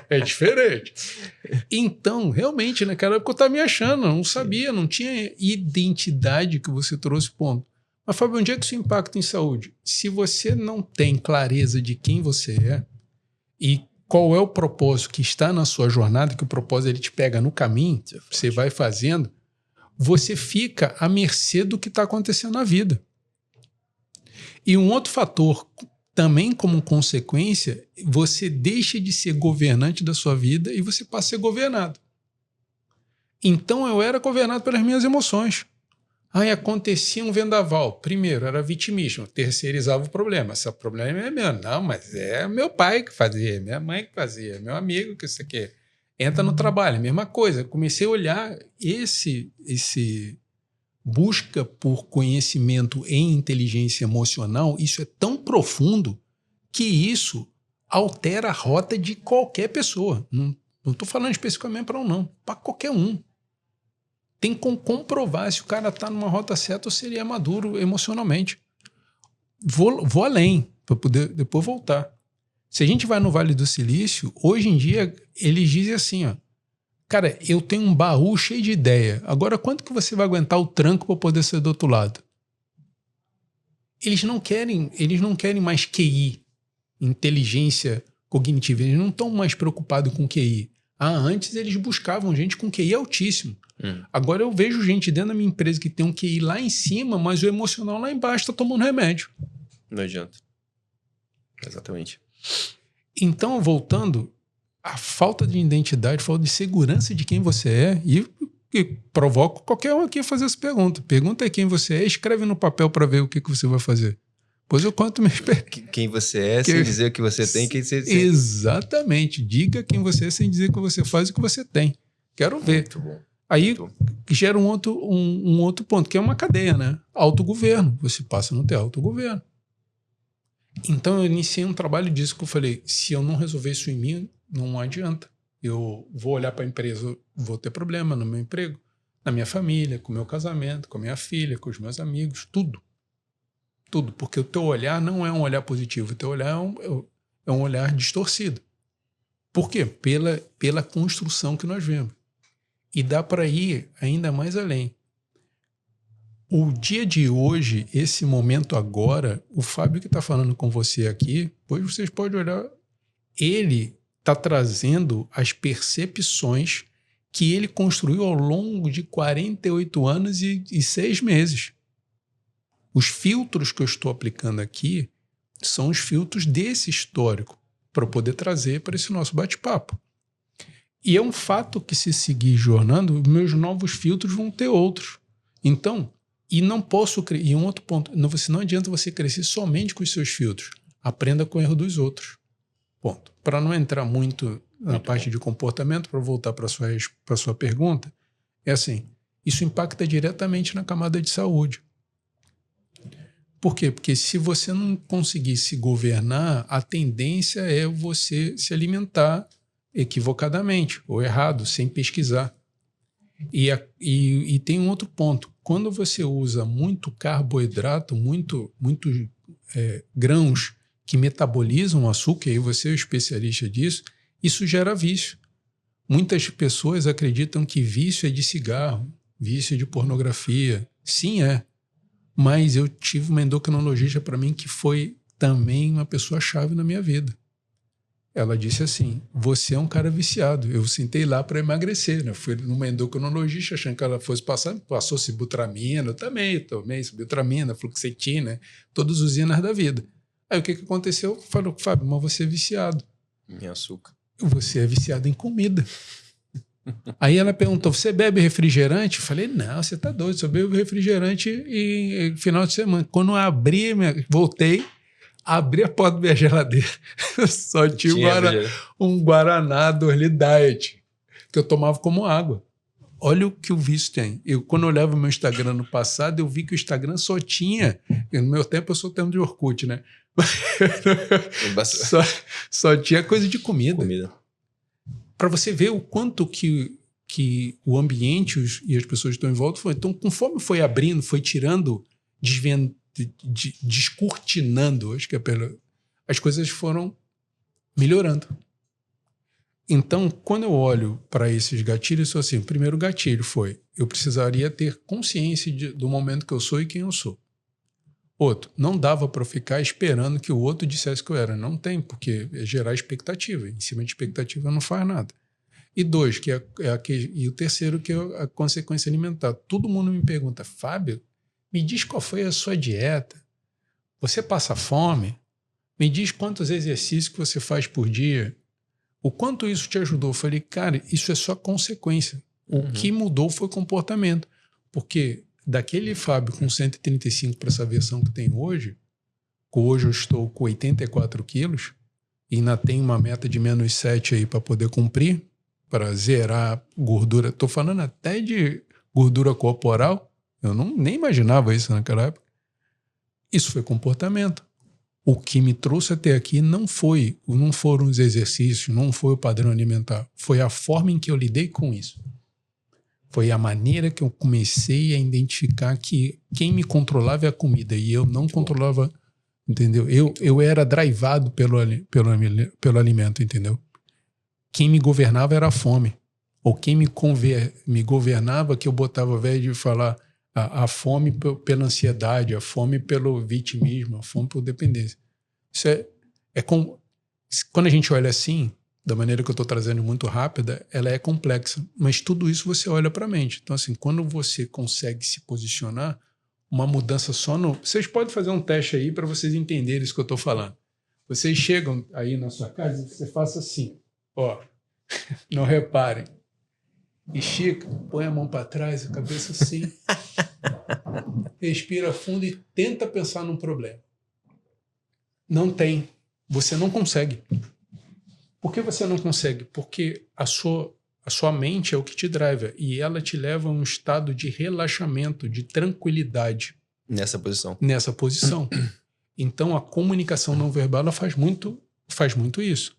É diferente. Então, realmente, naquela época eu estava me achando, não sabia, não tinha identidade que você trouxe, ponto. Mas, Fábio, onde é que isso impacta em saúde? Se você não tem clareza de quem você é e qual é o propósito que está na sua jornada, que o propósito ele te pega no caminho, você vai fazendo, você fica à mercê do que está acontecendo na vida. E um outro fator, também como consequência, você deixa de ser governante da sua vida e você passa a ser governado. Então, eu era governado pelas minhas emoções. Aí acontecia um vendaval. Primeiro, era vitimismo, terceirizava o problema. Esse problema é meu. Não, mas é meu pai que fazia, minha mãe que fazia, meu amigo que isso aqui. Entra no trabalho, mesma coisa. Comecei a olhar esse busca por conhecimento em inteligência emocional, isso é tão profundo que isso altera a rota de qualquer pessoa. Não estou falando especificamente para um, não. Para qualquer um. Tem como comprovar se o cara está numa rota certa ou se ele é maduro emocionalmente. Vou além, para poder depois voltar. Se a gente vai no Vale do Silício, hoje em dia, eles dizem assim, ó, cara, eu tenho um baú cheio de ideia. Agora, quanto que você vai aguentar o tranco para poder ser do outro lado? Eles não querem mais QI, inteligência cognitiva. Eles não estão mais preocupados com QI. Antes eles buscavam gente com QI altíssimo. Agora eu vejo gente dentro da minha empresa que tem um QI lá em cima, mas o emocional lá embaixo está tomando remédio. Não adianta. Exatamente. Então, voltando, a falta de identidade, falta de segurança de quem você é, e provoco qualquer um aqui a fazer essa pergunta. Pergunta aí quem você é, escreve no papel para ver o que você vai fazer. Pois eu conto quem você é, sem dizer o que você tem. Exatamente. Diga quem você é sem dizer o que você faz e o que você tem. Quero ver. Muito bom. Aí gera um outro ponto, que é uma cadeia, né? Autogoverno. Você passa a não ter autogoverno. Então eu iniciei um trabalho disso que eu falei, se eu não resolver isso em mim, não adianta. Eu vou olhar para a empresa, vou ter problema no meu emprego. Na minha família, com o meu casamento, com a minha filha, com os meus amigos, tudo. Tudo. Porque o teu olhar não é um olhar positivo, o teu olhar é um olhar distorcido. Por quê? Pela construção que nós vemos. E dá para ir ainda mais além. O dia de hoje, esse momento agora, o Fábio que está falando com você aqui, depois vocês podem olhar, ele está trazendo as percepções que ele construiu ao longo de 48 anos e 6 meses. Os filtros que eu estou aplicando aqui são os filtros desse histórico para eu poder trazer para esse nosso bate-papo. E é um fato que, se seguir jornando, meus novos filtros vão ter outros. Então, e não posso... E um outro ponto, não adianta você crescer somente com os seus filtros. Aprenda com o erro dos outros. Ponto. Para não entrar muito na parte de comportamento, para voltar para a sua pergunta, é assim, isso impacta diretamente na camada de saúde. Por quê? Porque se você não conseguir se governar, a tendência é você se alimentar equivocadamente ou errado, sem pesquisar. E tem um outro ponto. Quando você usa muito carboidrato, muito grãos que metabolizam o açúcar, e você é o especialista disso, isso gera vício. Muitas pessoas acreditam que vício é de cigarro, vício é de pornografia. Sim, é. Mas eu tive uma endocrinologista para mim que foi também uma pessoa-chave na minha vida. Ela disse assim, você é um cara viciado. Eu sentei lá para emagrecer, né? Fui numa endocrinologista achando que ela fosse passar, passou sibutramina, eu também tomei sibutramina, fluoxetina, todas as usinas da vida. Aí o que aconteceu? Falou, Fábio, mas você é viciado. Em açúcar. Você é viciado em comida. Aí ela perguntou, você bebe refrigerante? Eu falei, não, você tá doido, eu bebo refrigerante em final de semana. Quando eu abri, voltei, abri a porta da minha geladeira, só tinha um Guaraná do Early Diet, que eu tomava como água. Olha o que o vício tem. Quando eu olhava o meu Instagram no passado, eu vi que o Instagram só tinha... No meu tempo, eu sou tempo de Orkut, né? só tinha coisa de comida. Para você ver o quanto que o ambiente e as pessoas que estão em volta foi. Então, conforme foi abrindo, foi tirando, descortinando, acho que as coisas foram melhorando. Então, quando eu olho para esses gatilhos, eu sou assim, o primeiro gatilho foi, eu precisaria ter consciência do momento que eu sou e quem eu sou. Outro, não dava para ficar esperando que o outro dissesse que eu era. Não tem, porque é gerar expectativa. Em cima de expectativa não faz nada. E 2, e o terceiro, que é a consequência alimentar. Todo mundo me pergunta, Fábio, me diz qual foi a sua dieta? Você passa fome? Me diz quantos exercícios que você faz por dia? O quanto isso te ajudou? Eu falei, cara, isso é só consequência. O que mudou foi comportamento. Porque daquele Fábio com 135 para essa versão que tem hoje eu estou com 84 quilos e ainda tenho uma meta de menos 7 aí para poder cumprir, para zerar gordura. Estou falando até de gordura corporal. Eu nem imaginava isso naquela época. Isso foi comportamento. O que me trouxe até aqui não foram os exercícios, não foi o padrão alimentar. Foi a forma em que eu lidei com isso. Foi a maneira que eu comecei a identificar que quem me controlava é a comida e eu não controlava, entendeu? Eu era drivado pelo alimento, entendeu? Quem me governava era a fome. Ou quem me governava, que eu botava, ao invés de falar a fome pela ansiedade, a fome pelo vitimismo, a fome por dependência. Isso quando a gente olha assim, da maneira que eu estou trazendo muito rápida, ela é complexa. Mas tudo isso você olha para a mente. Então, assim, quando você consegue se posicionar, uma mudança só no... Vocês podem fazer um teste aí para vocês entenderem isso que eu estou falando. Vocês chegam aí na sua casa e você faça assim, ó, não reparem. Estica, põe a mão para trás, a cabeça assim, respira fundo e tenta pensar num problema. Não tem. Você não consegue. Por que você não consegue? Porque a sua mente é o que te drive e ela te leva a um estado de relaxamento, de tranquilidade. Nessa posição. Nessa posição. Então, a comunicação não verbal ela faz muito isso.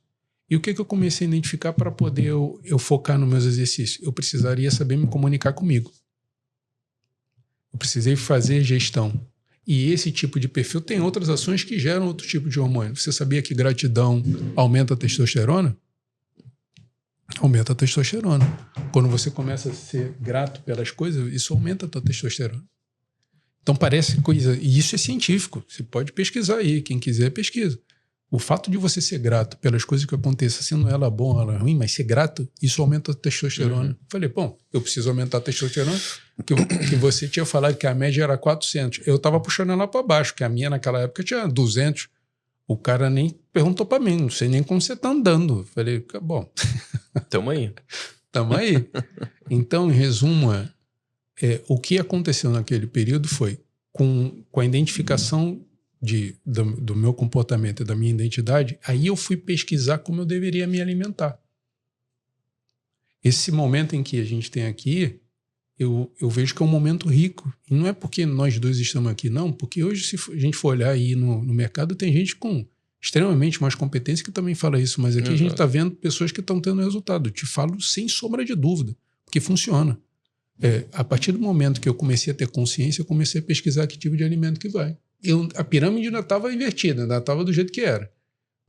E o que eu comecei a identificar para poder eu focar nos meus exercícios? Eu precisaria saber me comunicar comigo. Eu precisei fazer gestão. E esse tipo de perfil tem outras ações que geram outro tipo de hormônio. Você sabia que gratidão aumenta a testosterona? Aumenta a testosterona. Quando você começa a ser grato pelas coisas, isso aumenta a tua testosterona. Então parece coisa... E isso é científico. Você pode pesquisar aí. Quem quiser, pesquisa. O fato de você ser grato pelas coisas que acontecem, sendo ela bom ou ela ruim, mas ser grato, isso aumenta a testosterona. Falei, bom, eu preciso aumentar a testosterona, que você tinha falado que a média era 400. Eu estava puxando ela para baixo, que a minha naquela época tinha 200. O cara nem perguntou para mim, não sei nem como você está andando. Falei, bom... Tamo aí. Tamo aí. Então, em resumo, o que aconteceu naquele período foi, com a identificação do meu comportamento e da minha identidade, aí eu fui pesquisar como eu deveria me alimentar. Esse momento em que a gente tem aqui, eu vejo que é um momento rico. E não é porque nós dois estamos aqui, não, porque hoje, se a gente for olhar aí no mercado, tem gente com extremamente mais competência que também fala isso, mas aqui a gente está vendo pessoas que estão tendo resultado. Eu te falo sem sombra de dúvida, porque funciona. A partir do momento que eu comecei a ter consciência, eu comecei a pesquisar que tipo de alimento que vai. A pirâmide ainda estava invertida, ainda estava do jeito que era.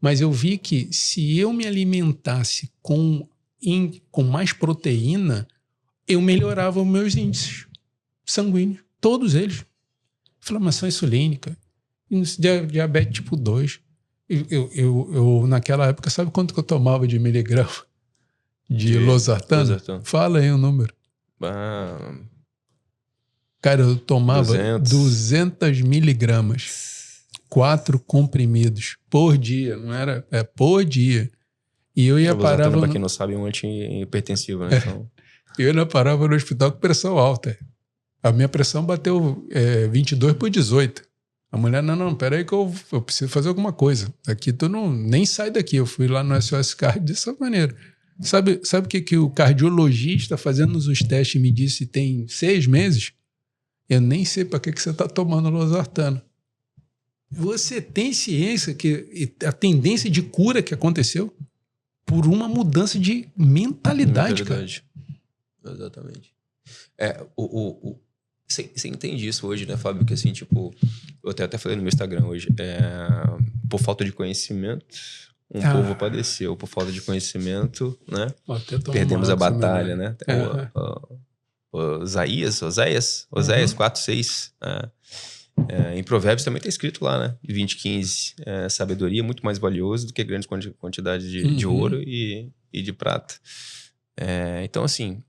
Mas eu vi que se eu me alimentasse com mais proteína, eu melhorava os meus índices sanguíneos, todos eles. Inflamação insulínica, diabetes tipo 2. Eu naquela época, sabe quanto que eu tomava de miligrama de losartano? Fala aí o número. Cara, eu tomava 200 miligramas, 4 comprimidos por dia, não era? Por dia. E eu ia parar. Para quem não sabe, é um antihipertensivo, né? Então... Eu ainda parava no hospital com pressão alta. A minha pressão bateu 22/18. A mulher, não, peraí que eu preciso fazer alguma coisa. Aqui tu nem sai daqui. Eu fui lá no SOS Card dessa maneira. Sabe o que o cardiologista fazendo os testes me disse tem 6 meses? Eu nem sei para que você está tomando losartano. Você tem ciência que a tendência de cura que aconteceu por uma mudança de mentalidade. Cara. Exatamente. Você entende isso hoje, né, Fábio? Que assim, tipo, eu até falei no meu Instagram hoje, por falta de conhecimento, povo padeceu. Por falta de conhecimento, né? Perdemos a batalha, né? Oséias 4:6. Em Provérbios também está escrito lá, né? 20:15. Sabedoria é muito mais valiosa do que grande quantidade de ouro e de prata. Então, assim,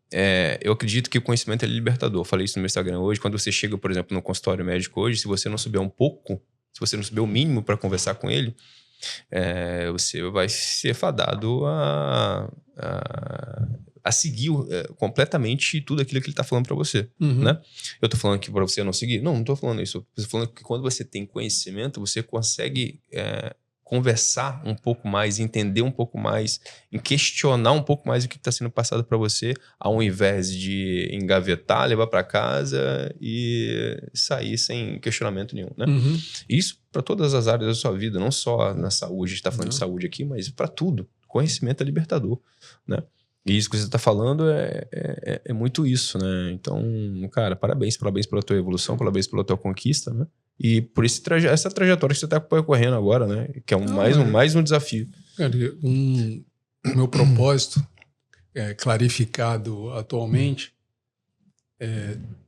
eu acredito que o conhecimento é libertador. Eu falei isso no meu Instagram hoje. Quando você chega, por exemplo, no consultório médico hoje, se você não souber um pouco, se você não souber o mínimo para conversar com ele, você vai ser fadado a seguir completamente tudo aquilo que ele está falando para você, né? Eu tô falando aqui para você não seguir? Não tô falando isso. Eu tô falando que quando você tem conhecimento, você consegue conversar um pouco mais, entender um pouco mais, questionar um pouco mais o que está sendo passado para você, ao invés de engavetar, levar para casa e sair sem questionamento nenhum, né? Isso para todas as áreas da sua vida, não só na saúde, a gente está falando de saúde aqui, mas para tudo. Conhecimento é libertador, né? E isso que você está falando é muito isso, né? Então, cara, parabéns pela tua evolução, parabéns pela tua conquista, né? E por essa trajetória que você está percorrendo agora, né? Que é mais um desafio. Cara, o meu propósito clarificado atualmente,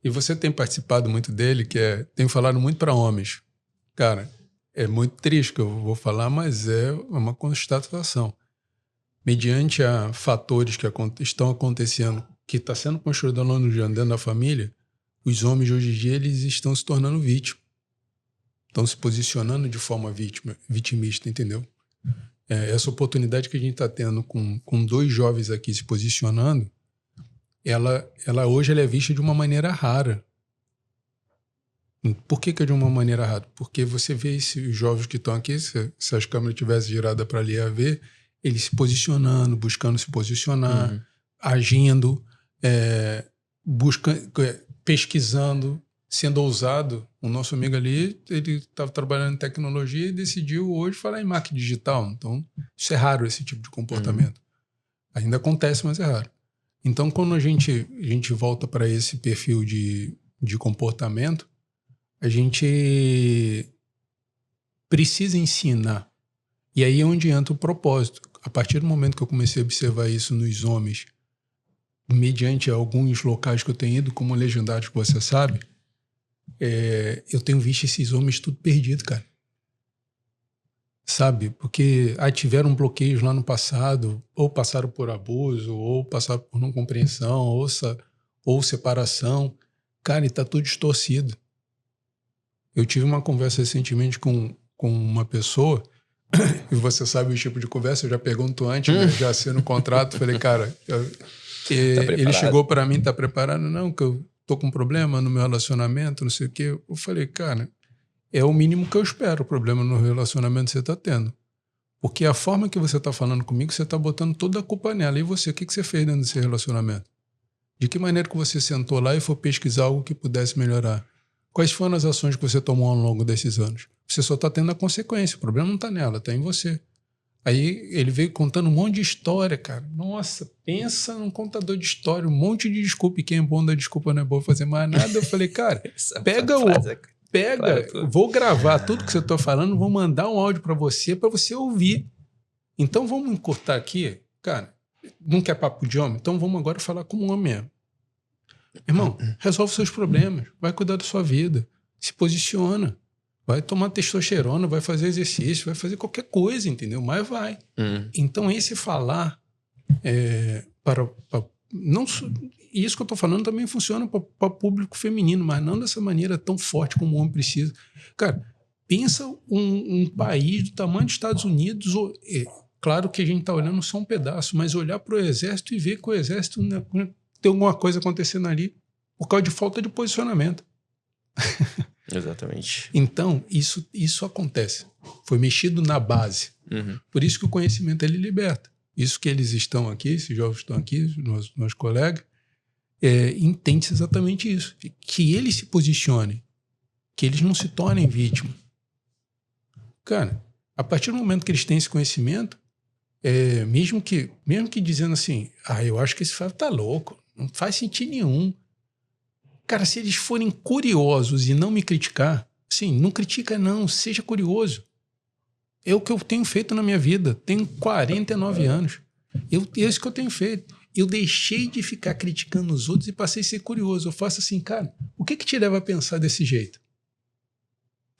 e você tem participado muito dele, tenho falado muito para homens. Cara, é muito triste que eu vou falar, mas é uma constatação. Mediante a fatores que estão acontecendo, que está sendo construído ao longo de dentro da família, os homens de hoje em dia eles estão se tornando vítimas. Estão se posicionando de forma vitimista, entendeu? Essa oportunidade que a gente está tendo com 2 jovens aqui se posicionando, ela hoje é vista de uma maneira rara. Por que é de uma maneira rara? Porque você vê esses jovens que estão aqui, se as câmeras tivessem girado para ali a ver, eles se posicionando, buscando se posicionar, agindo, pesquisando, sendo ousado. O nosso amigo ali, ele estava trabalhando em tecnologia e decidiu hoje falar em marketing digital. Então, isso é raro, esse tipo de comportamento. Ainda acontece, mas é raro. Então, quando a gente volta para esse perfil de de comportamento, a gente precisa ensinar. E aí é onde entra o propósito. A partir do momento que eu comecei a observar isso nos homens, mediante alguns locais que eu tenho ido, como Legendários, que você sabe, eu tenho visto esses homens tudo perdido, cara. Sabe? Porque tiveram bloqueios lá no passado, ou passaram por abuso, ou passaram por não compreensão, ou separação. Cara, e tá tudo distorcido. Eu tive uma conversa recentemente com uma pessoa, e você sabe o tipo de conversa, eu já pergunto antes, né? Já assino o contrato, falei, cara, ele chegou para mim, tá preparado? Não, que eu tô com um problema no meu relacionamento, não sei o quê. Eu falei, cara, é o mínimo que eu espero, o problema no relacionamento que você tá tendo. Porque a forma que você tá falando comigo, você tá botando toda a culpa nela. E você, o que você fez dentro desse relacionamento? De que maneira que você sentou lá e foi pesquisar algo que pudesse melhorar? Quais foram as ações que você tomou ao longo desses anos? Você só está tendo a consequência. O problema não está nela, está em você. Aí ele veio contando um monte de história, cara. Nossa, pensa num contador de história, um monte de desculpa. E quem é bom da desculpa não é bom fazer mais nada. Eu falei, cara, pega, claro, vou gravar tudo que você está falando, vou mandar um áudio para você ouvir. Então vamos encurtar aqui. Cara, não quer papo de homem? Então vamos agora falar como um homem mesmo. Irmão, resolve seus problemas, vai cuidar da sua vida, se posiciona, vai tomar testosterona, vai fazer exercício, vai fazer qualquer coisa, entendeu? Mas vai. Então esse falar não, isso que eu estou falando também funciona para público feminino, mas não dessa maneira tão forte como o homem precisa. Cara, pensa um país do tamanho dos Estados Unidos, claro que a gente está olhando só um pedaço, mas olhar para o exército e ver que o exército tem alguma coisa acontecendo ali por causa de falta de posicionamento. Exatamente. Então, isso acontece. Foi mexido na base. Por isso que o conhecimento, ele liberta. Isso que eles estão aqui, esses jovens estão aqui, meus colegas, entende-se exatamente isso. Que eles se posicionem, que eles não se tornem vítimas. Cara, a partir do momento que eles têm esse conhecimento, mesmo que dizendo assim, eu acho que esse Fábio tá louco, não faz sentido nenhum. Cara, se eles forem curiosos e não me criticar, sim, não critica não, seja curioso. É o que eu tenho feito na minha vida. Tenho 49 anos. É isso que eu tenho feito. Eu deixei de ficar criticando os outros e passei a ser curioso. Eu faço assim, cara, o que te leva a pensar desse jeito?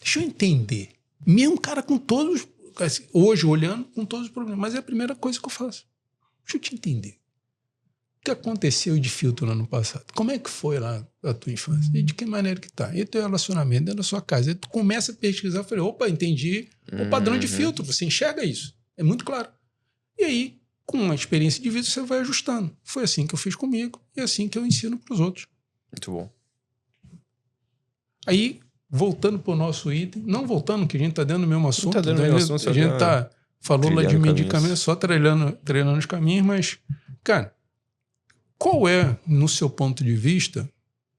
Deixa eu entender. Mesmo cara com todos, hoje olhando, com todos os problemas, mas é a primeira coisa que eu faço. Deixa eu te entender. O que aconteceu de filtro lá no passado? Como é que foi lá a tua infância? E de que maneira que tá? E o teu relacionamento dentro da sua casa? E tu começa a pesquisar, eu falei, opa, entendi o padrão de filtro, você enxerga isso. É muito claro. E aí, com uma experiência de vida, você vai ajustando. Foi assim que eu fiz comigo e é assim que eu ensino para os outros. Muito bom. Aí, voltando para o nosso item, não voltando, que a gente está dentro do mesmo assunto. Tá dentro do mesmo assunto, a gente falou lá de medicamento, só treinando os caminhos, mas, cara, qual é, no seu ponto de vista,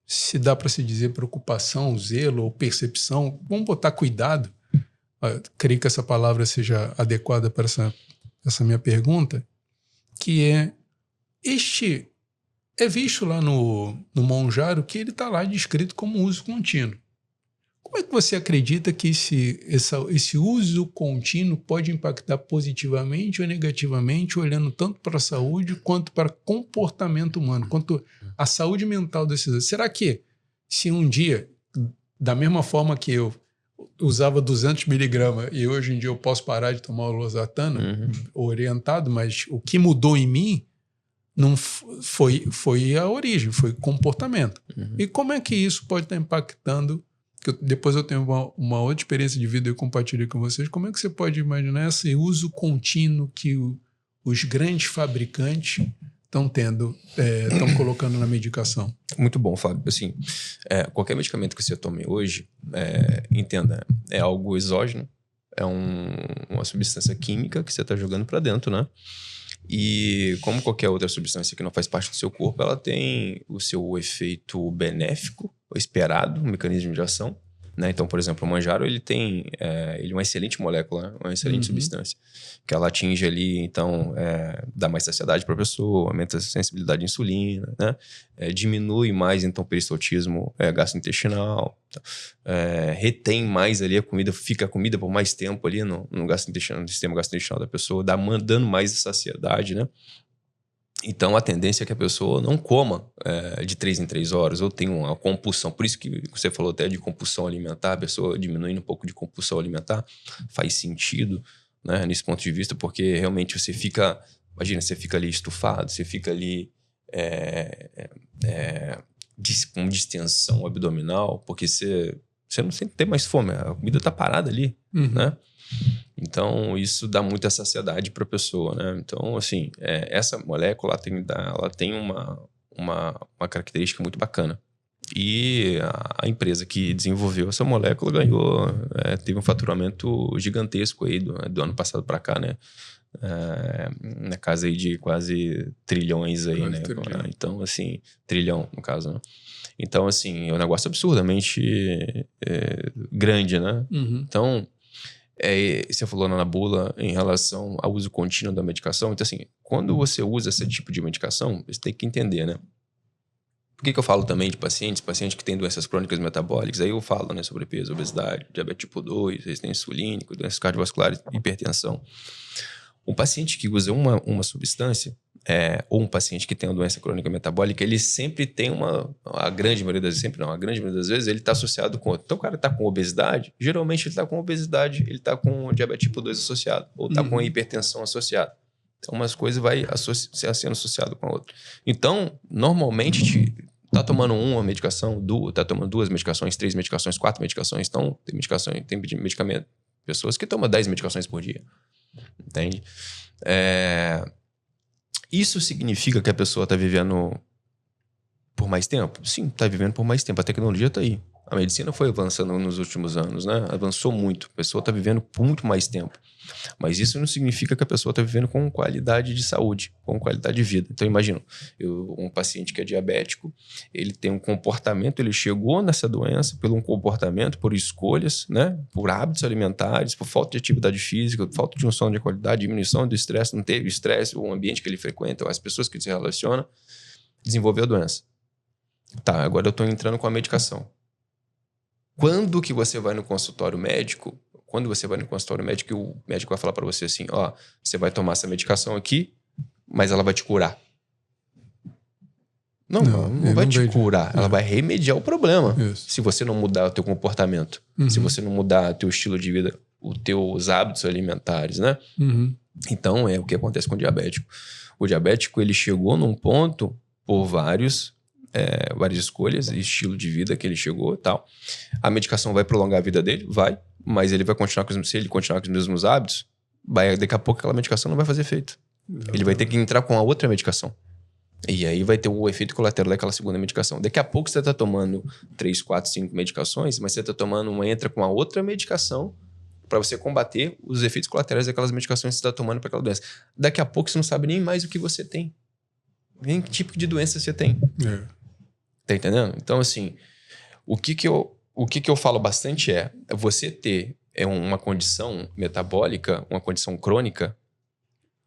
se dá para se dizer preocupação, zelo ou percepção, vamos botar cuidado, creio que essa palavra seja adequada para essa minha pergunta, que é visto lá no Monjaro que ele está lá descrito como uso contínuo. Como é que você acredita que esse uso contínuo pode impactar positivamente ou negativamente, olhando tanto para a saúde quanto para comportamento humano, quanto a saúde mental desses? Será que se um dia, da mesma forma que eu usava 200 miligramas e hoje em dia eu posso parar de tomar o losartano, orientado, mas o que mudou em mim não foi a origem, foi comportamento. E como é que isso pode estar impactando? Depois eu tenho uma outra experiência de vida e eu compartilho com vocês. Como é que você pode imaginar esse uso contínuo que os grandes fabricantes estão colocando na medicação? Muito bom, Fábio. Assim, qualquer medicamento que você tome hoje, entenda, é algo exógeno, é uma substância química que você está jogando para dentro, né? E como qualquer outra substância que não faz parte do seu corpo, ela tem o seu efeito benéfico, esperado, um mecanismo de ação, né? Então, por exemplo, o Mounjaro, ele é uma excelente molécula, né? Uma excelente substância, que ela atinge ali, então, dá mais saciedade para a pessoa, aumenta a sensibilidade à insulina, né? Diminui mais, então, o peristaltismo gastrointestinal, retém mais ali a comida, fica a comida por mais tempo ali no gastrointestinal, no sistema gastrointestinal da pessoa, dando mais saciedade, né? Então, a tendência é que a pessoa não coma de 3 em 3 horas, ou tenha uma compulsão. Por isso que você falou até de compulsão alimentar, a pessoa diminuindo um pouco de compulsão alimentar, faz sentido, né, nesse ponto de vista, porque realmente você fica... Imagina, você fica ali estufado, você fica ali com distensão abdominal, porque você não tem mais fome, a comida está parada ali, né? Então, isso dá muita saciedade para a pessoa, né? Então, assim, essa molécula ela tem uma característica muito bacana. E a empresa que desenvolveu essa molécula teve um faturamento gigantesco aí do ano passado para cá, né? Na casa aí de quase trilhões aí, né? Trilhão. Então, assim, trilhão no caso, né? Então, assim, é um negócio absurdamente grande, né? Então... você falou na bula em relação ao uso contínuo da medicação. Então, assim, quando você usa esse tipo de medicação, você tem que entender, né? Por que eu falo também de pacientes que têm doenças crônicas metabólicas? Aí eu falo, né, sobre peso, obesidade, diabetes tipo 2, resistência insulínica, doenças cardiovasculares, hipertensão. Um paciente que usa uma substância, ou um paciente que tem uma doença crônica metabólica, ele sempre tem a grande maioria das vezes, ele está associado com outro. Então, o cara está com obesidade, geralmente ele está com obesidade, ele está com diabetes tipo 2 associado, ou está com hipertensão associada. Então, umas coisas vai sendo associado com a outra. Então, normalmente, está tomando uma medicação, está tomando 2 medicações, 3 medicações, 4 medicações. Então, tem medicamento. Pessoas que tomam 10 medicações por dia. Entende? Isso significa que a pessoa está vivendo por mais tempo? Sim, está vivendo por mais tempo. A tecnologia está aí. A medicina foi avançando nos últimos anos, né? Avançou muito. A pessoa está vivendo por muito mais tempo. Mas isso não significa que a pessoa está vivendo com qualidade de saúde, com qualidade de vida. Então, imagina, um paciente que é diabético, ele tem um comportamento, ele chegou nessa doença por um comportamento, por escolhas, né? Por hábitos alimentares, por falta de atividade física, por falta de um sono de qualidade, diminuição do estresse, não teve estresse, o ambiente que ele frequenta, as pessoas que ele se relaciona, desenvolveu a doença. Tá, agora eu estou entrando com a medicação. Quando que você vai no consultório médico? Quando você vai no consultório médico, o médico vai falar para você assim, você vai tomar essa medicação aqui, mas ela vai te curar. Não vai te curar. Ela vai remediar o problema. Isso. Se você não mudar o teu comportamento, se você não mudar o teu estilo de vida, os teus hábitos alimentares, né? Então, é o que acontece com o diabético. O diabético, ele chegou num ponto por várias escolhas, estilo de vida que ele chegou e tal. A medicação vai prolongar a vida dele? Vai. Mas ele vai continuar se ele continuar com os mesmos hábitos, daqui a pouco aquela medicação não vai fazer efeito. Exatamente. Ele vai ter que entrar com a outra medicação. E aí vai ter o efeito colateral daquela segunda medicação. Daqui a pouco você está tomando 3, 4, 5 medicações, mas você está tomando entra com a outra medicação para você combater os efeitos colaterais daquelas medicações que você está tomando para aquela doença. Daqui a pouco você não sabe nem mais o que você tem. Nem que tipo de doença você tem. Tá entendendo? Então, assim, o que eu falo bastante você ter uma condição metabólica, uma condição crônica,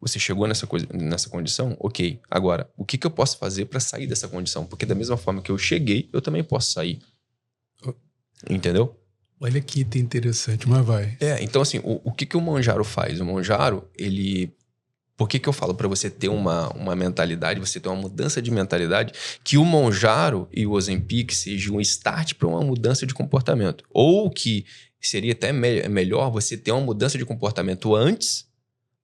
você chegou nessa condição, ok. Agora, o que eu posso fazer para sair dessa condição? Porque da mesma forma que eu cheguei, eu também posso sair. Entendeu? Olha que item interessante, mas vai. Então assim, o que o Mounjaro faz? O Mounjaro, ele... Por que eu falo para você ter uma mentalidade, você ter uma mudança de mentalidade, que o Mounjaro e o Ozempic sejam um start para uma mudança de comportamento? Ou que seria até melhor você ter uma mudança de comportamento antes,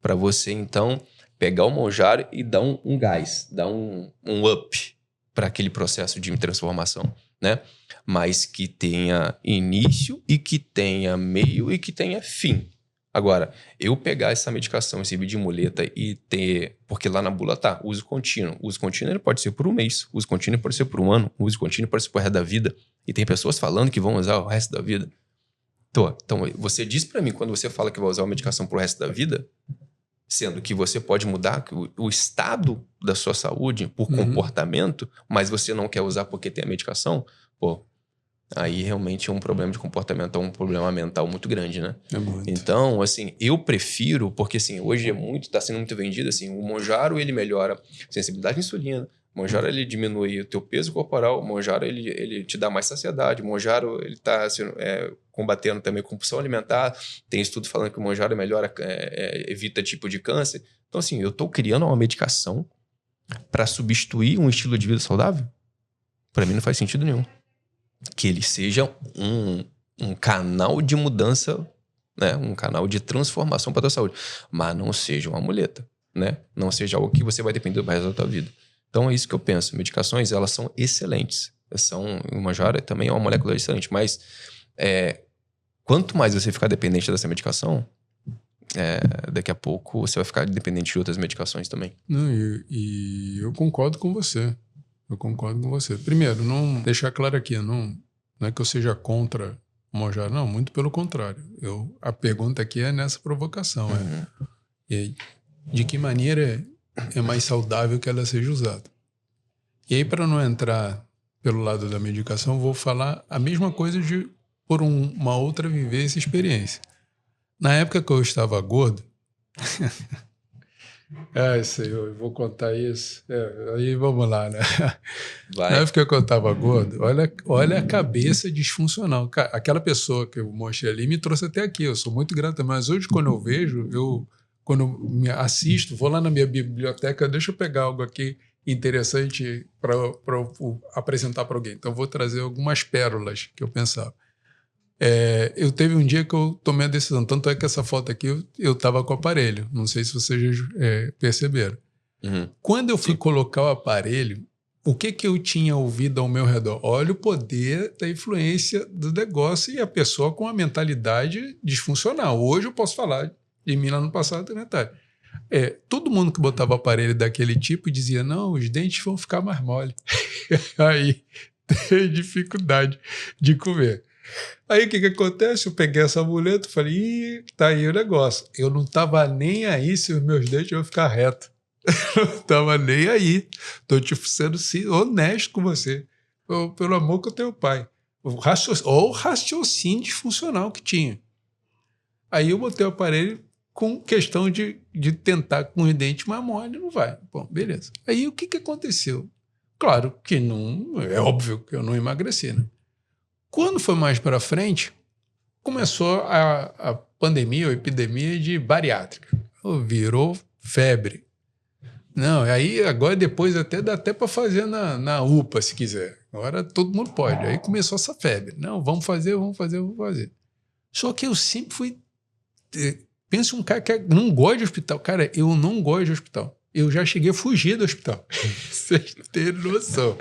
para você então pegar o Mounjaro e dar um gás, dar um up para aquele processo de transformação, né? Mas que tenha início e que tenha meio e que tenha fim. Agora, eu pegar essa medicação, esse vídeo de muleta e ter... Porque lá na bula tá, uso contínuo. Uso contínuo ele pode ser por um mês, uso contínuo pode ser por um ano, uso contínuo pode ser por resto da vida. E tem pessoas falando que vão usar o resto da vida. Então você diz pra mim, quando você fala que vai usar uma medicação pro resto da vida, sendo que você pode mudar o estado da sua saúde por comportamento, mas você não quer usar porque tem a medicação, aí realmente é um problema de comportamento, um problema mental muito grande, né? É muito. Então, assim, eu prefiro, porque assim, hoje tá sendo muito vendido, assim, o Monjaro, ele melhora a sensibilidade à insulina, o Monjaro, ele diminui o teu peso corporal, o Monjaro, ele te dá mais saciedade, o Monjaro, ele tá combatendo também compulsão alimentar, tem estudo falando que o Monjaro melhora, evita tipo de câncer. Então, assim, eu tô criando uma medicação para substituir um estilo de vida saudável? Para mim não faz sentido nenhum. Que ele seja um canal de mudança, né? Um canal de transformação para a tua saúde, mas não seja uma muleta, né? Não seja algo que você vai depender do resto da tua vida. Então é isso que eu penso. Medicações, elas são excelentes. O Monjaro também é uma molécula excelente, mas quanto mais você ficar dependente dessa medicação, daqui a pouco você vai ficar dependente de outras medicações também. Não, e eu concordo com você. Eu concordo com você. Primeiro, não deixar claro aqui, não é que eu seja contra o Monjaro, não, muito pelo contrário. A pergunta aqui é nessa provocação. De que maneira é mais saudável que ela seja usada? E aí, para não entrar pelo lado da medicação, vou falar a mesma coisa por uma outra vivência e experiência. Na época que eu estava gordo... Senhor, eu vou contar isso. Aí vamos lá, né? Vai. Na época que eu estava gordo, olha a cabeça disfuncional. Aquela pessoa que eu mostrei ali me trouxe até aqui. Eu sou muito grato, mas hoje, quando eu vejo, quando eu me assisto, vou lá na minha biblioteca, deixa eu pegar algo aqui interessante para apresentar para alguém. Então, vou trazer algumas pérolas que eu pensava. Eu teve um dia que eu tomei a decisão, tanto é que essa foto aqui eu estava com o aparelho, não sei se vocês perceberam. Quando eu fui colocar o aparelho, o que eu tinha ouvido ao meu redor? Olha o poder da influência do negócio e a pessoa com a mentalidade disfuncional. Hoje eu posso falar de mim lá no passado da mentalidade. Todo mundo que botava aparelho daquele tipo dizia, não, os dentes vão ficar mais mole. Aí tem dificuldade de comer. Aí o que acontece? Eu peguei essa muleta e falei, tá aí o negócio. Eu não tava nem aí se os meus dentes iam ficar retos. Eu não tava nem aí. Tô sendo honesto com você. Pelo amor que eu tenho pai. O raciocínio disfuncional que tinha. Aí eu botei o aparelho com questão de tentar com os dentes mais mole, não vai. Bom, beleza. Aí o que aconteceu? Claro que não... É óbvio que eu não emagreci, né? Quando foi mais para frente, começou a pandemia ou epidemia de bariátrica. Virou febre. Não, aí agora depois dá até para fazer na UPA, se quiser. Agora todo mundo pode. Aí começou essa febre. Não, vamos fazer. Só que eu sempre fui... Pensa um cara que não gosta de hospital. Cara, eu não gosto de hospital. Eu já cheguei a fugir do hospital. Vocês terem noção.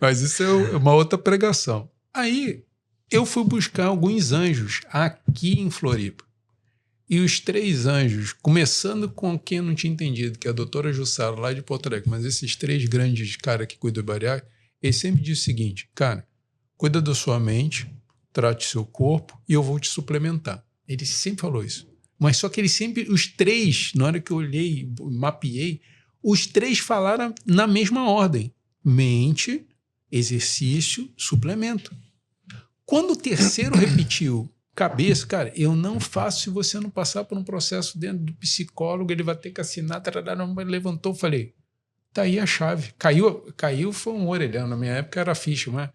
Mas isso é uma outra pregação. Aí eu fui buscar alguns anjos aqui em Floripa. E os 3 anjos, começando com quem eu não tinha entendido, que é a doutora Jussara, lá de Porto Alegre, mas esses 3 grandes caras que cuidam do bariátrico, eles sempre dizem o seguinte, cara, cuida da sua mente, trate seu corpo e eu vou te suplementar. Ele sempre falou isso. Mas só que ele sempre, os 3, na hora que eu olhei, mapeei, os 3 falaram na mesma ordem. Mente, exercício, suplemento. Quando o terceiro repetiu cabeça, cara, eu não faço se você não passar por um processo dentro do psicólogo, ele vai ter que assinar, levantou, falei, tá aí a chave. Caiu foi um orelhão, na minha época era ficha, mas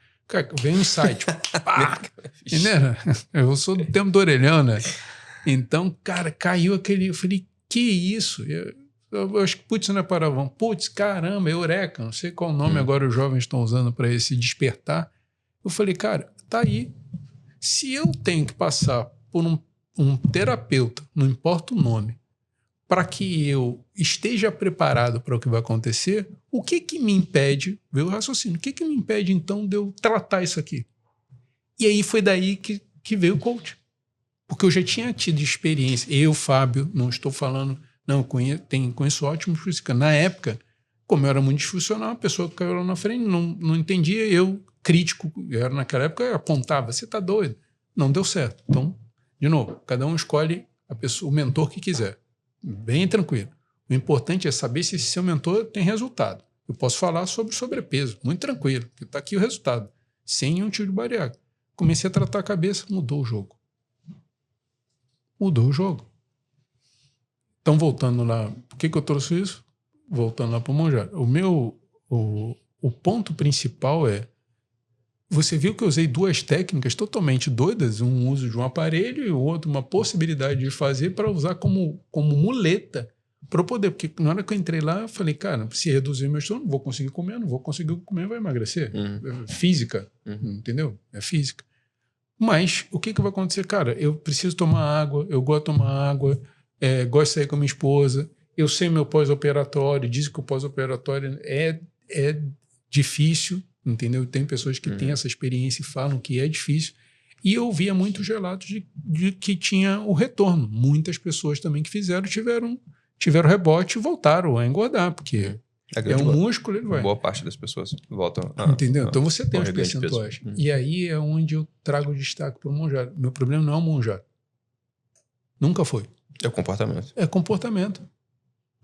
veio um site, pá, entendeu? Eu sou do tempo do orelhão, né? Então, cara, caiu aquele, eu falei, que isso? Eu acho que, putz, não é paravão. Putz, caramba, eureka, não sei qual nome agora os jovens estão usando para esse despertar. Eu falei, cara, tá aí. Se eu tenho que passar por um terapeuta, não importa o nome, para que eu esteja preparado para o que vai acontecer, o que me impede, veio o raciocínio, o que me impede então de eu tratar isso aqui? E aí foi daí que veio o coach. Porque eu já tinha tido experiência, eu, Fábio, não estou falando, não, conheço ótimos físicos. Na época, como eu era muito disfuncional, a pessoa que caiu lá na frente não entendia, eu, crítico, eu era naquela época, eu apontava, você está doido? Não deu certo. Então, de novo, cada um escolhe o mentor que quiser. Bem tranquilo. O importante é saber se esse seu mentor tem resultado. Eu posso falar sobre sobrepeso, muito tranquilo, porque está aqui o resultado, sem um tiro de bariátrica. comecei a tratar a cabeça, mudou o jogo. Mudou o jogo. Então, voltando lá, por que eu trouxe isso? Voltando lá para o Monjaro. O ponto principal é, você viu que eu usei duas técnicas totalmente doidas, um uso de um aparelho e o outro uma possibilidade de fazer para usar como muleta para eu poder, porque na hora que eu entrei lá, eu falei, cara, se reduzir meu estômago, não vou conseguir comer, vai emagrecer. Física, entendeu? É física. Mas o que vai acontecer? Cara, eu preciso tomar água, eu gosto de tomar água, gosto de sair com a minha esposa, eu sei meu pós-operatório, dizem que o pós-operatório é difícil, entendeu? Tem pessoas que têm essa experiência e falam que é difícil. E eu via muitos relatos de que tinha o retorno. Muitas pessoas também que fizeram, tiveram rebote e voltaram a engordar, porque é um músculo, ele vai. Boa parte das pessoas voltam entendeu? Então você tem os percentuais. E aí é onde eu trago o destaque para o Monjaro. Meu problema não é o Monjaro. Nunca foi. É o comportamento. É comportamento.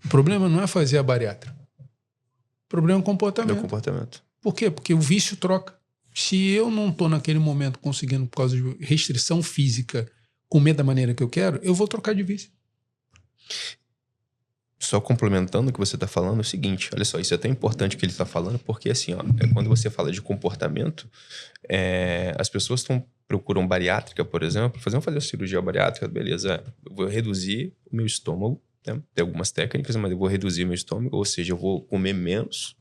O problema não é fazer a bariátrica. O problema é o comportamento. É o comportamento. Por quê? Porque o vício troca. Se eu não estou naquele momento conseguindo, por causa de restrição física, comer da maneira que eu quero, eu vou trocar de vício. Só complementando o que você está falando, é o seguinte, olha só, isso é tão importante que ele está falando, porque assim, ó, quando você fala de comportamento, as pessoas procuram bariátrica, por exemplo, vamos fazer uma cirurgia bariátrica, beleza, eu vou reduzir o meu estômago, né? Tem algumas técnicas, mas eu vou reduzir meu estômago, ou seja, eu vou comer menos,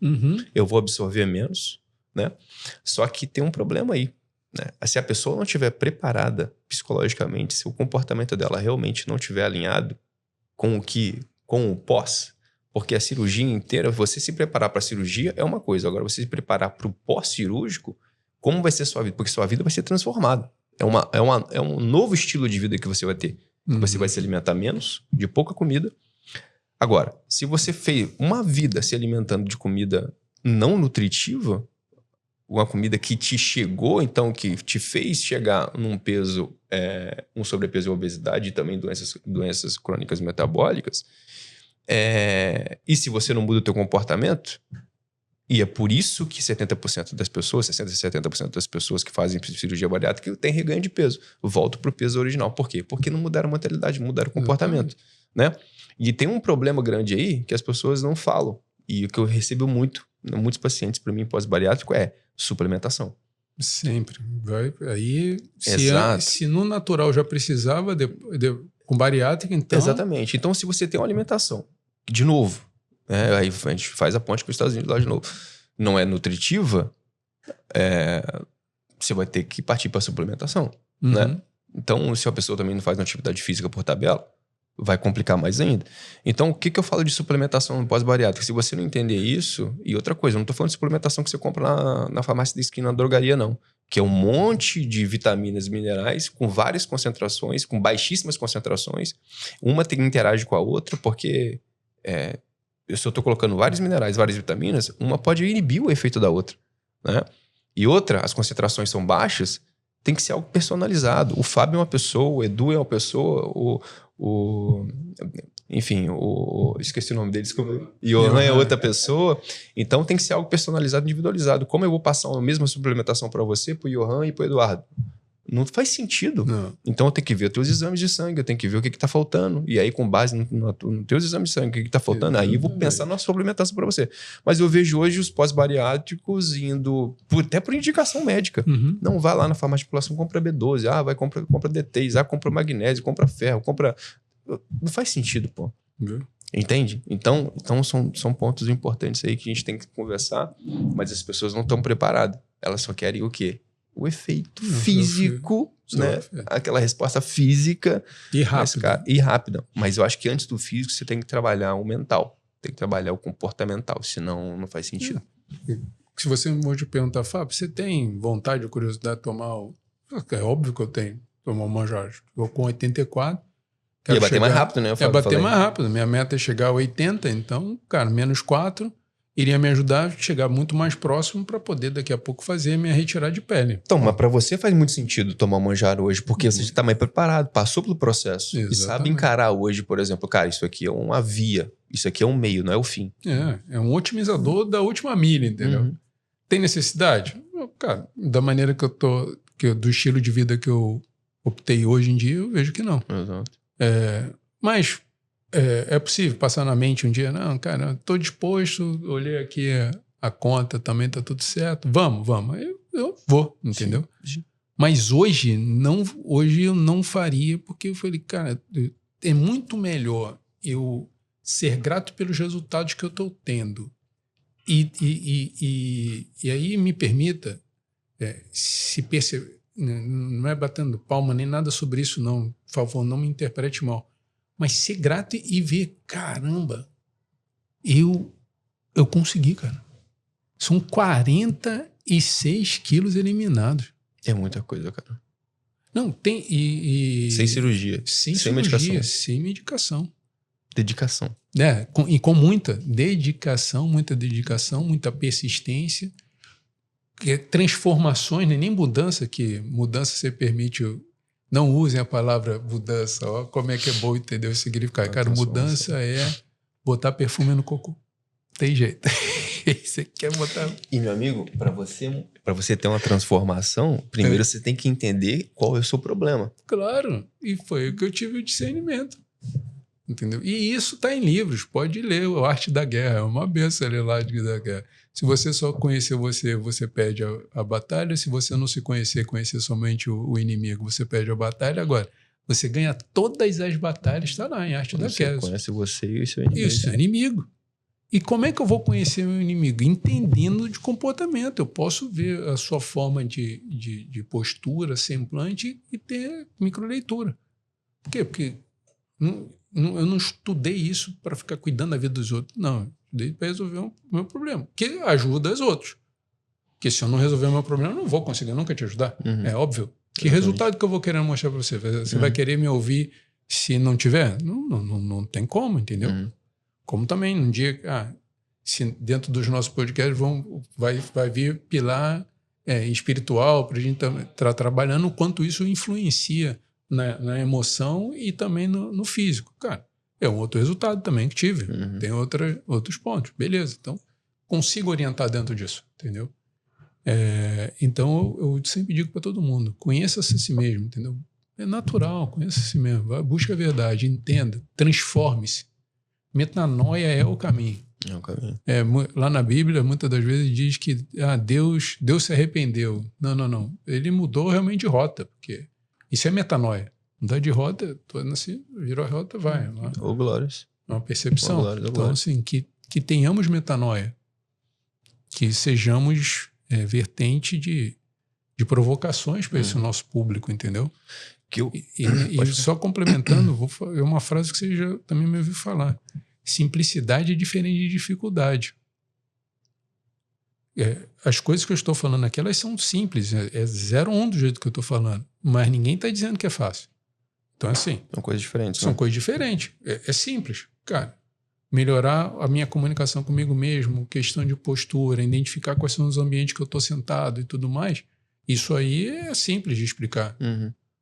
eu vou absorver menos, né? Só que tem um problema aí, né? Se a pessoa não estiver preparada psicologicamente, se o comportamento dela realmente não estiver alinhado com o pós, porque a cirurgia inteira, você se preparar para a cirurgia é uma coisa, agora você se preparar para o pós-cirúrgico, como vai ser sua vida? Porque sua vida vai ser transformada. É um novo estilo de vida que você vai ter. Você vai se alimentar menos, de pouca comida. Agora, se você fez uma vida se alimentando de comida não nutritiva, uma comida que te chegou, então, que te fez chegar num peso, um sobrepeso e obesidade e também doenças crônicas metabólicas, e se você não muda o teu comportamento, e é por isso que 70% das pessoas, 60% a 70% das pessoas que fazem cirurgia bariátrica têm reganho de peso, voltam para o peso original. Por quê? Porque não mudaram a mentalidade, mudaram o comportamento, né? E tem um problema grande aí que as pessoas não falam, e o que eu recebo muitos pacientes para mim pós-bariátrico é suplementação. Sempre. Aí, se no natural já precisava, com bariátrica, então... Exatamente. Então, se você tem uma alimentação, de novo, aí a gente faz a ponte com os Estados Unidos lá de novo, não é nutritiva, você vai ter que partir para a suplementação, né? Então, se a pessoa também não faz uma atividade física por tabela, vai complicar mais ainda. Então, o que eu falo de suplementação no pós-bariátrica? Se você não entender isso... E outra coisa, eu não estou falando de suplementação que você compra na farmácia da esquina, na drogaria, não. Que é um monte de vitaminas e minerais com várias concentrações, com baixíssimas concentrações. Uma interage com a outra, porque eu só estou colocando vários minerais, várias vitaminas, uma pode inibir o efeito da outra, né? E outra, as concentrações são baixas, tem que ser algo personalizado. O Fábio é uma pessoa, o Edu é uma pessoa, esqueci o nome deles, Johan é outra pessoa, então tem que ser algo personalizado, individualizado. Como eu vou passar a mesma suplementação para você, para o Johan e para o Eduardo? Não faz sentido. Não. Então eu tenho que ver os teus exames de sangue, eu tenho que ver o que está faltando, e aí com base nos teus exames de sangue, o que está faltando, aí eu vou pensar na suplementação para você. Mas eu vejo hoje os pós-bariátricos indo até por indicação médica. Não vai lá na farmácia de população, compra B12, compra D3, compra magnésio, compra ferro, não faz sentido, pô. Entende? Então são pontos importantes aí que a gente tem que conversar, mas as pessoas não estão preparadas. Elas só querem o quê? O efeito físico, né? Aquela resposta física e rápida. Mas eu acho que antes do físico você tem que trabalhar o mental, tem que trabalhar o comportamental, senão não faz sentido. Se você me pode perguntar, Fábio, você tem vontade ou curiosidade de tomar É óbvio que eu tenho, tomar o Monjaro. Estou com 84. Ia bater mais rápido, né? Ia bater mais rápido. Minha meta é chegar a 80, então, cara, menos 4 iria me ajudar a chegar muito mais próximo para poder daqui a pouco fazer minha retirada de pele. Então, mas para você faz muito sentido tomar o Monjaro hoje, porque você está mais preparado, passou pelo processo. Exatamente. E sabe encarar hoje, por exemplo, cara, isso aqui é uma via, isso aqui é um meio, não é o fim. É um otimizador da última milha, entendeu? Tem necessidade? Cara, da maneira que eu tô do estilo de vida que eu optei hoje em dia, eu vejo que não. Exato. Mas é possível passar na mente um dia, não, cara, estou disposto, olhei aqui a conta, também está tudo certo, vamos. Eu vou, entendeu? Sim. Mas hoje eu não faria, porque eu falei, cara, é muito melhor eu ser grato pelos resultados que eu estou tendo. E aí me permita se perceber, não é batendo palma nem nada sobre isso, não. Por favor, não me interprete mal. Mas ser grato e ver, caramba, eu consegui, cara. São 46 quilos eliminados. É muita coisa, cara. Não, tem... sem cirurgia. Sem medicação. Sem medicação. Dedicação. Com muita dedicação, muita persistência, transformações, nem mudança, que mudança você permite... Não usem a palavra mudança, ó, como é que é bom entender o significado. Cara, mudança é botar perfume no cocô. Tem jeito. Você quer botar... E, meu amigo, para você ter uma transformação, primeiro você tem que entender qual é o seu problema. Claro, e foi o que eu tive o discernimento. Entendeu? E isso está em livros, pode ler o Arte da Guerra, é uma benção ler lá da guerra. Se você só conhecer você perde a batalha. Se você não se conhecer somente o inimigo, você perde a batalha. Agora, você ganha todas as batalhas, está lá em Arte da Guerra. Você conhece você e o seu inimigo. Isso é inimigo. E como é que eu vou conhecer meu inimigo? Entendendo de comportamento. Eu posso ver a sua forma de postura, semblante e ter microleitura. Por quê? Porque eu não estudei isso para ficar cuidando da vida dos outros. Não, eu estudei para resolver o meu problema, que ajuda os outros. Porque se eu não resolver o meu problema, eu não vou conseguir nunca te ajudar. É óbvio. Que resultado que eu vou querer mostrar para você? Você vai querer me ouvir se não tiver? Não tem como, entendeu? Como também, um dia, se dentro dos nossos podcasts vai vir pilar espiritual para a gente estar trabalhando o quanto isso influencia na emoção e também no físico. Cara, é um outro resultado também que tive. Tem outros pontos. Beleza, então consigo orientar dentro disso, entendeu? Então eu sempre digo para todo mundo, conheça-se a si mesmo, entendeu? É natural, conheça-se a si mesmo. Busque a verdade, entenda, transforme-se. Metanoia é o caminho. É o caminho. Lá na Bíblia, muitas das vezes diz que Deus se arrependeu. Não. Ele mudou realmente de rota, porque isso é metanoia. Mudar de rota, assim, virou a rota, vai. Ô, glórias. É uma percepção. Então, assim, que tenhamos metanoia. Que sejamos vertente de provocações para esse nosso público, entendeu? E só complementando, vou falar uma frase que você já também me ouviu falar. Simplicidade é diferente de dificuldade. As coisas que eu estou falando aqui, elas são simples. É 0-1 do jeito que eu estou falando. Mas ninguém está dizendo que é fácil. Então, assim... São coisas diferentes. São coisas diferentes. É simples. Cara, melhorar a minha comunicação comigo mesmo, questão de postura, identificar quais são os ambientes que eu estou sentado e tudo mais, isso aí é simples de explicar.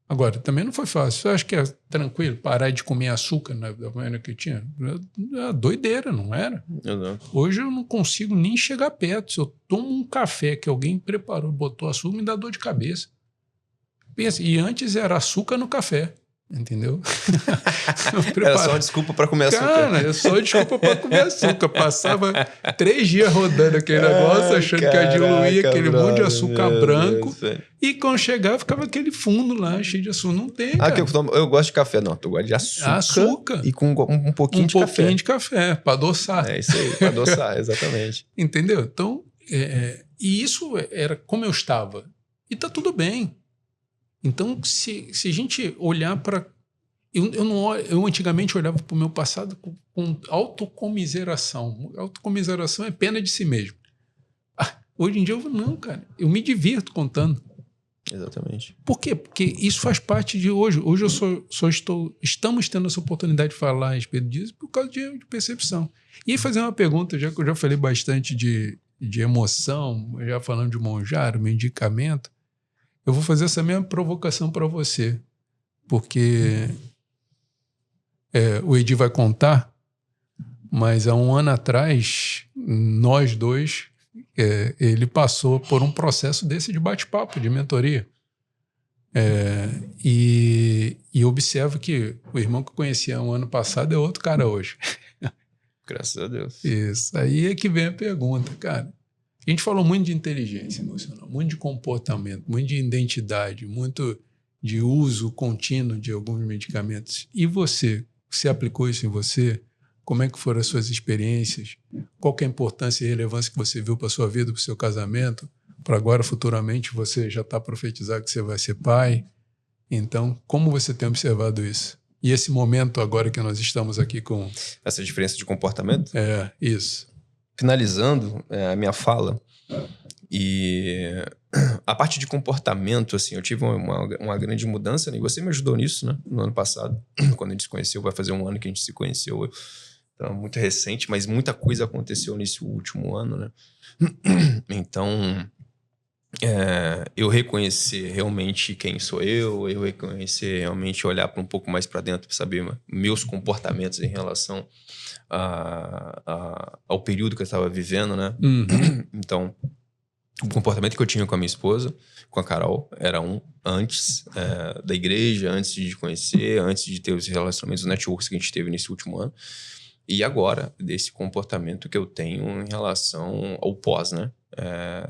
Agora, também não foi fácil. Você acha que é tranquilo parar de comer açúcar da maneira que eu tinha? Era doideira, não era? Exato. Hoje eu não consigo nem chegar perto. Se eu tomo um café que alguém preparou, botou açúcar, me dá dor de cabeça. Pensa, e antes era açúcar no café. Entendeu? Era só uma desculpa para comer açúcar. Cara, é só desculpa para comer açúcar. Passava 3 dias rodando aquele negócio, achando que ia diluir aquele monte de açúcar branco. E quando chegava, ficava aquele fundo lá, cheio de açúcar. Não tem, cara. Eu gosto de café. Não, eu gosto de açúcar. E com um pouquinho de café. Um pouquinho de café, para adoçar. É isso aí, para adoçar, exatamente. Entendeu? Então, e isso era como eu estava. E tá tudo bem. Então, se a gente olhar para... Eu antigamente olhava para o meu passado com autocomiseração. Autocomiseração é pena de si mesmo. Hoje em dia, não, cara. Eu me divirto contando. Exatamente. Por quê? Porque isso faz parte de hoje. Hoje estamos tendo essa oportunidade de falar a respeito disso por causa de percepção. E aí fazer uma pergunta, já que eu já falei bastante de emoção, já falando de monjaro, medicamento, eu vou fazer essa mesma provocação para você, porque o Edi vai contar, mas há 1 ano atrás, nós dois, ele passou por um processo desse de bate-papo, de mentoria. E observo que o irmão que eu conhecia um ano passado é outro cara hoje. Graças a Deus. Isso. Aí é que vem a pergunta, cara. A gente falou muito de inteligência emocional, muito de comportamento, muito de identidade, muito de uso contínuo de alguns medicamentos. E você aplicou isso em você? Como é que foram as suas experiências? Qual que é a importância e relevância que você viu para a sua vida, para o seu casamento? Para agora, futuramente, você já está profetizado que você vai ser pai. Então, como você tem observado isso? E esse momento agora que nós estamos aqui com... Essa diferença de comportamento? Isso. Finalizando a minha fala, e a parte de comportamento, assim, eu tive uma grande mudança, né? E você me ajudou nisso, né? No ano passado, quando a gente se conheceu, vai fazer um ano que a gente se conheceu. Então, muito recente, mas muita coisa aconteceu nesse último ano, né? Então... eu reconhecer realmente quem sou eu reconhecer realmente, olhar para um pouco mais para dentro para saber meus comportamentos em relação ao período que eu estava vivendo, né? Então, o comportamento que eu tinha com a minha esposa, com a Carol, era antes da igreja, antes de conhecer, antes de ter os relacionamentos, os networks que a gente teve nesse último ano. E agora, desse comportamento que eu tenho em relação ao pós, né?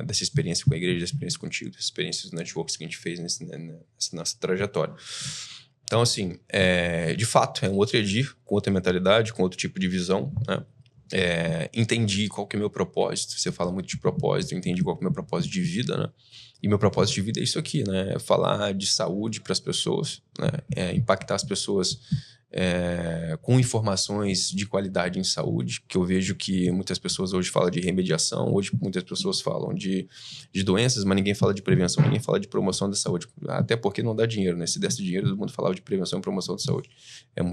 Dessa experiência com a igreja, dessa experiência contigo, dessa experiência dos networks que a gente fez nessa trajetória. Então, assim, de fato, é um outro Edir, com outra mentalidade, com outro tipo de visão, né? Entendi qual que é o meu propósito. Você fala muito de propósito, eu entendi qual que é o meu propósito de vida, né? E meu propósito de vida é isso aqui, né? É falar de saúde para as pessoas, né? Impactar as pessoas com informações de qualidade em saúde, que eu vejo que muitas pessoas hoje falam de remediação, hoje muitas pessoas falam de doenças, mas ninguém fala de prevenção, ninguém fala de promoção da saúde, até porque não dá dinheiro, né? Se desse dinheiro, todo mundo falava de prevenção e promoção da saúde.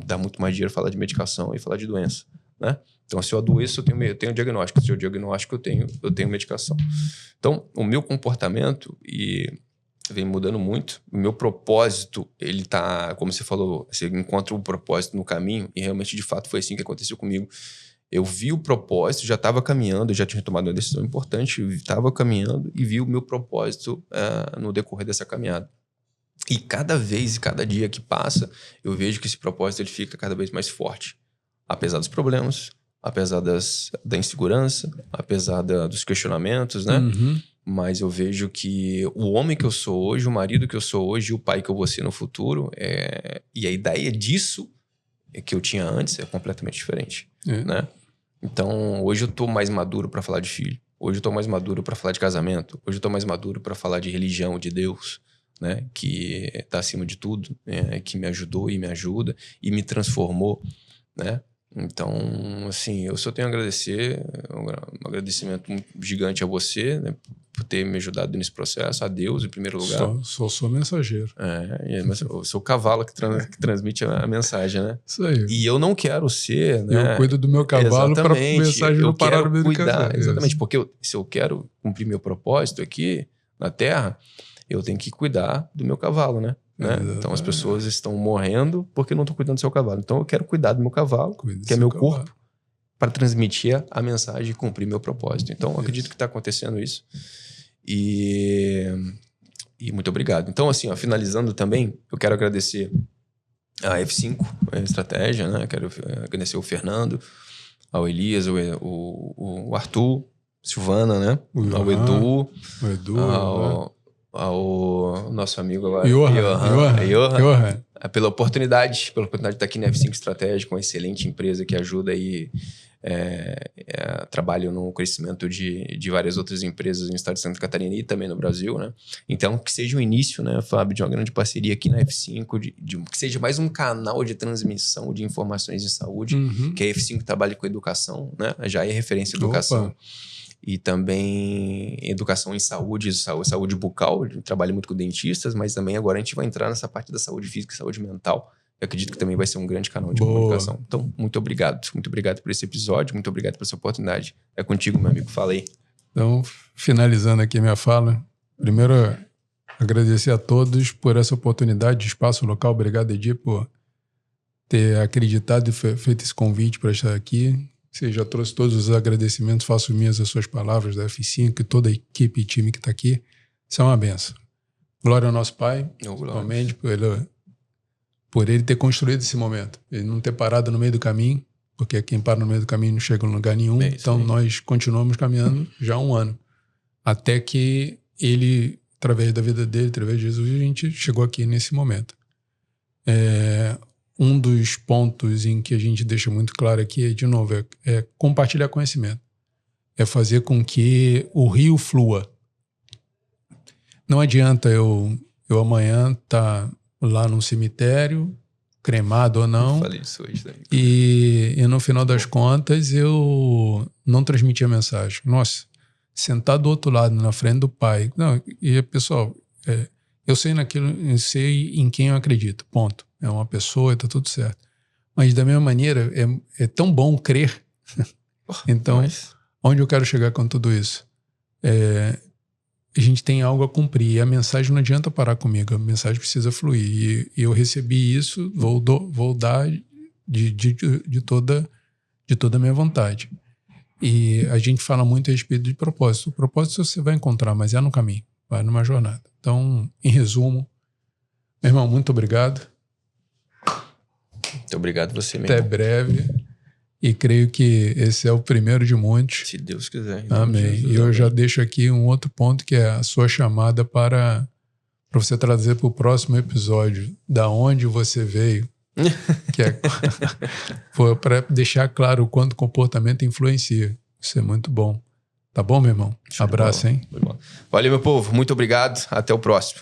Dá muito mais dinheiro falar de medicação e falar de doença, né? Então, se eu adoeço, eu tenho diagnóstico. Se eu diagnóstico, eu tenho medicação. Então, o meu comportamento vem mudando muito. O meu propósito, ele tá, como você falou, você encontra o propósito no caminho, e realmente, de fato, foi assim que aconteceu comigo. Eu vi o propósito, já estava caminhando, eu já tinha tomado uma decisão importante, estava caminhando e vi o meu propósito no decorrer dessa caminhada. E cada vez e cada dia que passa, eu vejo que esse propósito ele fica cada vez mais forte. Apesar dos problemas, apesar da insegurança, apesar dos questionamentos, né? Mas eu vejo que o homem que eu sou hoje, o marido que eu sou hoje, o pai que eu vou ser no futuro, e a ideia disso que eu tinha antes é completamente diferente, né? Então, hoje eu tô mais maduro para falar de filho. Hoje eu tô mais maduro para falar de casamento. Hoje eu tô mais maduro para falar de religião, de Deus, né? Que tá acima de tudo, que me ajudou e me ajuda e me transformou, né? Então, assim, eu só tenho a agradecer, um agradecimento muito gigante a você, né, por ter me ajudado nesse processo, a Deus em primeiro lugar. Só sou mensageiro. Mas eu sou o cavalo que transmite a mensagem, né? Isso aí. E eu não quero ser, né? Eu cuido do meu cavalo para a mensagem não parar no meio do caminho. Exatamente, porque se eu quero cumprir meu propósito aqui na Terra, eu tenho que cuidar do meu cavalo, né? Então as pessoas estão morrendo porque não estão cuidando do seu cavalo. Então eu quero cuidar do meu cavalo, que é meu corpo, para transmitir a mensagem e cumprir meu propósito. Então eu acredito que está acontecendo isso. E muito obrigado. Então, assim, finalizando também, eu quero agradecer a F5, a estratégia, né? Quero agradecer o Fernando, ao Elias, o Arthur, Silvana, né? Ao Edu, ao nosso amigo agora, Johan, pela oportunidade de estar aqui na F5 Estratégia, com uma excelente empresa que ajuda aí, trabalho no crescimento de várias outras empresas no estado de Santa Catarina e também no Brasil, né? Então, que seja o início, né, Fábio, de uma grande parceria aqui na F5, que seja mais um canal de transmissão de informações de saúde, que a F5 trabalha com educação, né? Já é referência em educação. E também educação em saúde bucal. A gente trabalha muito com dentistas, mas também agora a gente vai entrar nessa parte da saúde física e saúde mental. Eu acredito que também vai ser um grande canal de comunicação. Então, muito obrigado. Muito obrigado por esse episódio, muito obrigado por essa oportunidade. É contigo, meu amigo. Fala aí. Então, finalizando aqui a minha fala, primeiro agradecer a todos por essa oportunidade de espaço local. Obrigado, Edir, por ter acreditado e feito esse convite para estar aqui. Você já trouxe todos os agradecimentos, faço minhas as suas palavras da F5 e toda a equipe e time que está aqui. Isso é uma benção. Glória ao nosso Pai, principalmente por ele ter construído esse momento. Ele não ter parado no meio do caminho, porque quem para no meio do caminho não chega em lugar nenhum. Então nós continuamos caminhando já há 1 ano. Até que ele, através da vida dele, através de Jesus, a gente chegou aqui nesse momento. Um dos pontos em que a gente deixa muito claro aqui, de novo, é compartilhar conhecimento. É fazer com que o rio flua. Não adianta eu amanhã estar lá num cemitério, cremado ou não, eu falei isso hoje, né? e no final das contas eu não transmiti a mensagem. Nossa, sentar do outro lado, na frente do Pai. Não, e pessoal, eu sei naquilo, eu sei em quem eu acredito, ponto. É uma pessoa e tá tudo certo. Mas da mesma maneira, é tão bom crer. Então, onde eu quero chegar com tudo isso? A gente tem algo a cumprir. E a mensagem não adianta parar comigo. A mensagem precisa fluir. E eu recebi isso, vou dar de toda a minha vontade. E a gente fala muito a respeito de propósito. O propósito você vai encontrar, mas é no caminho. Vai numa jornada. Então, em resumo, meu irmão, muito obrigado. Muito obrigado você mesmo. Até breve. E creio que esse é o primeiro de muitos. Se Deus quiser. Amém. Jesus, e eu amém. já deixo aqui um outro ponto, que é a sua chamada para você trazer para o próximo episódio da onde você veio. Que foi para deixar claro o quanto o comportamento influencia. Isso é muito bom. Tá bom, meu irmão? Abraço, hein? Valeu, meu povo. Muito obrigado. Até o próximo.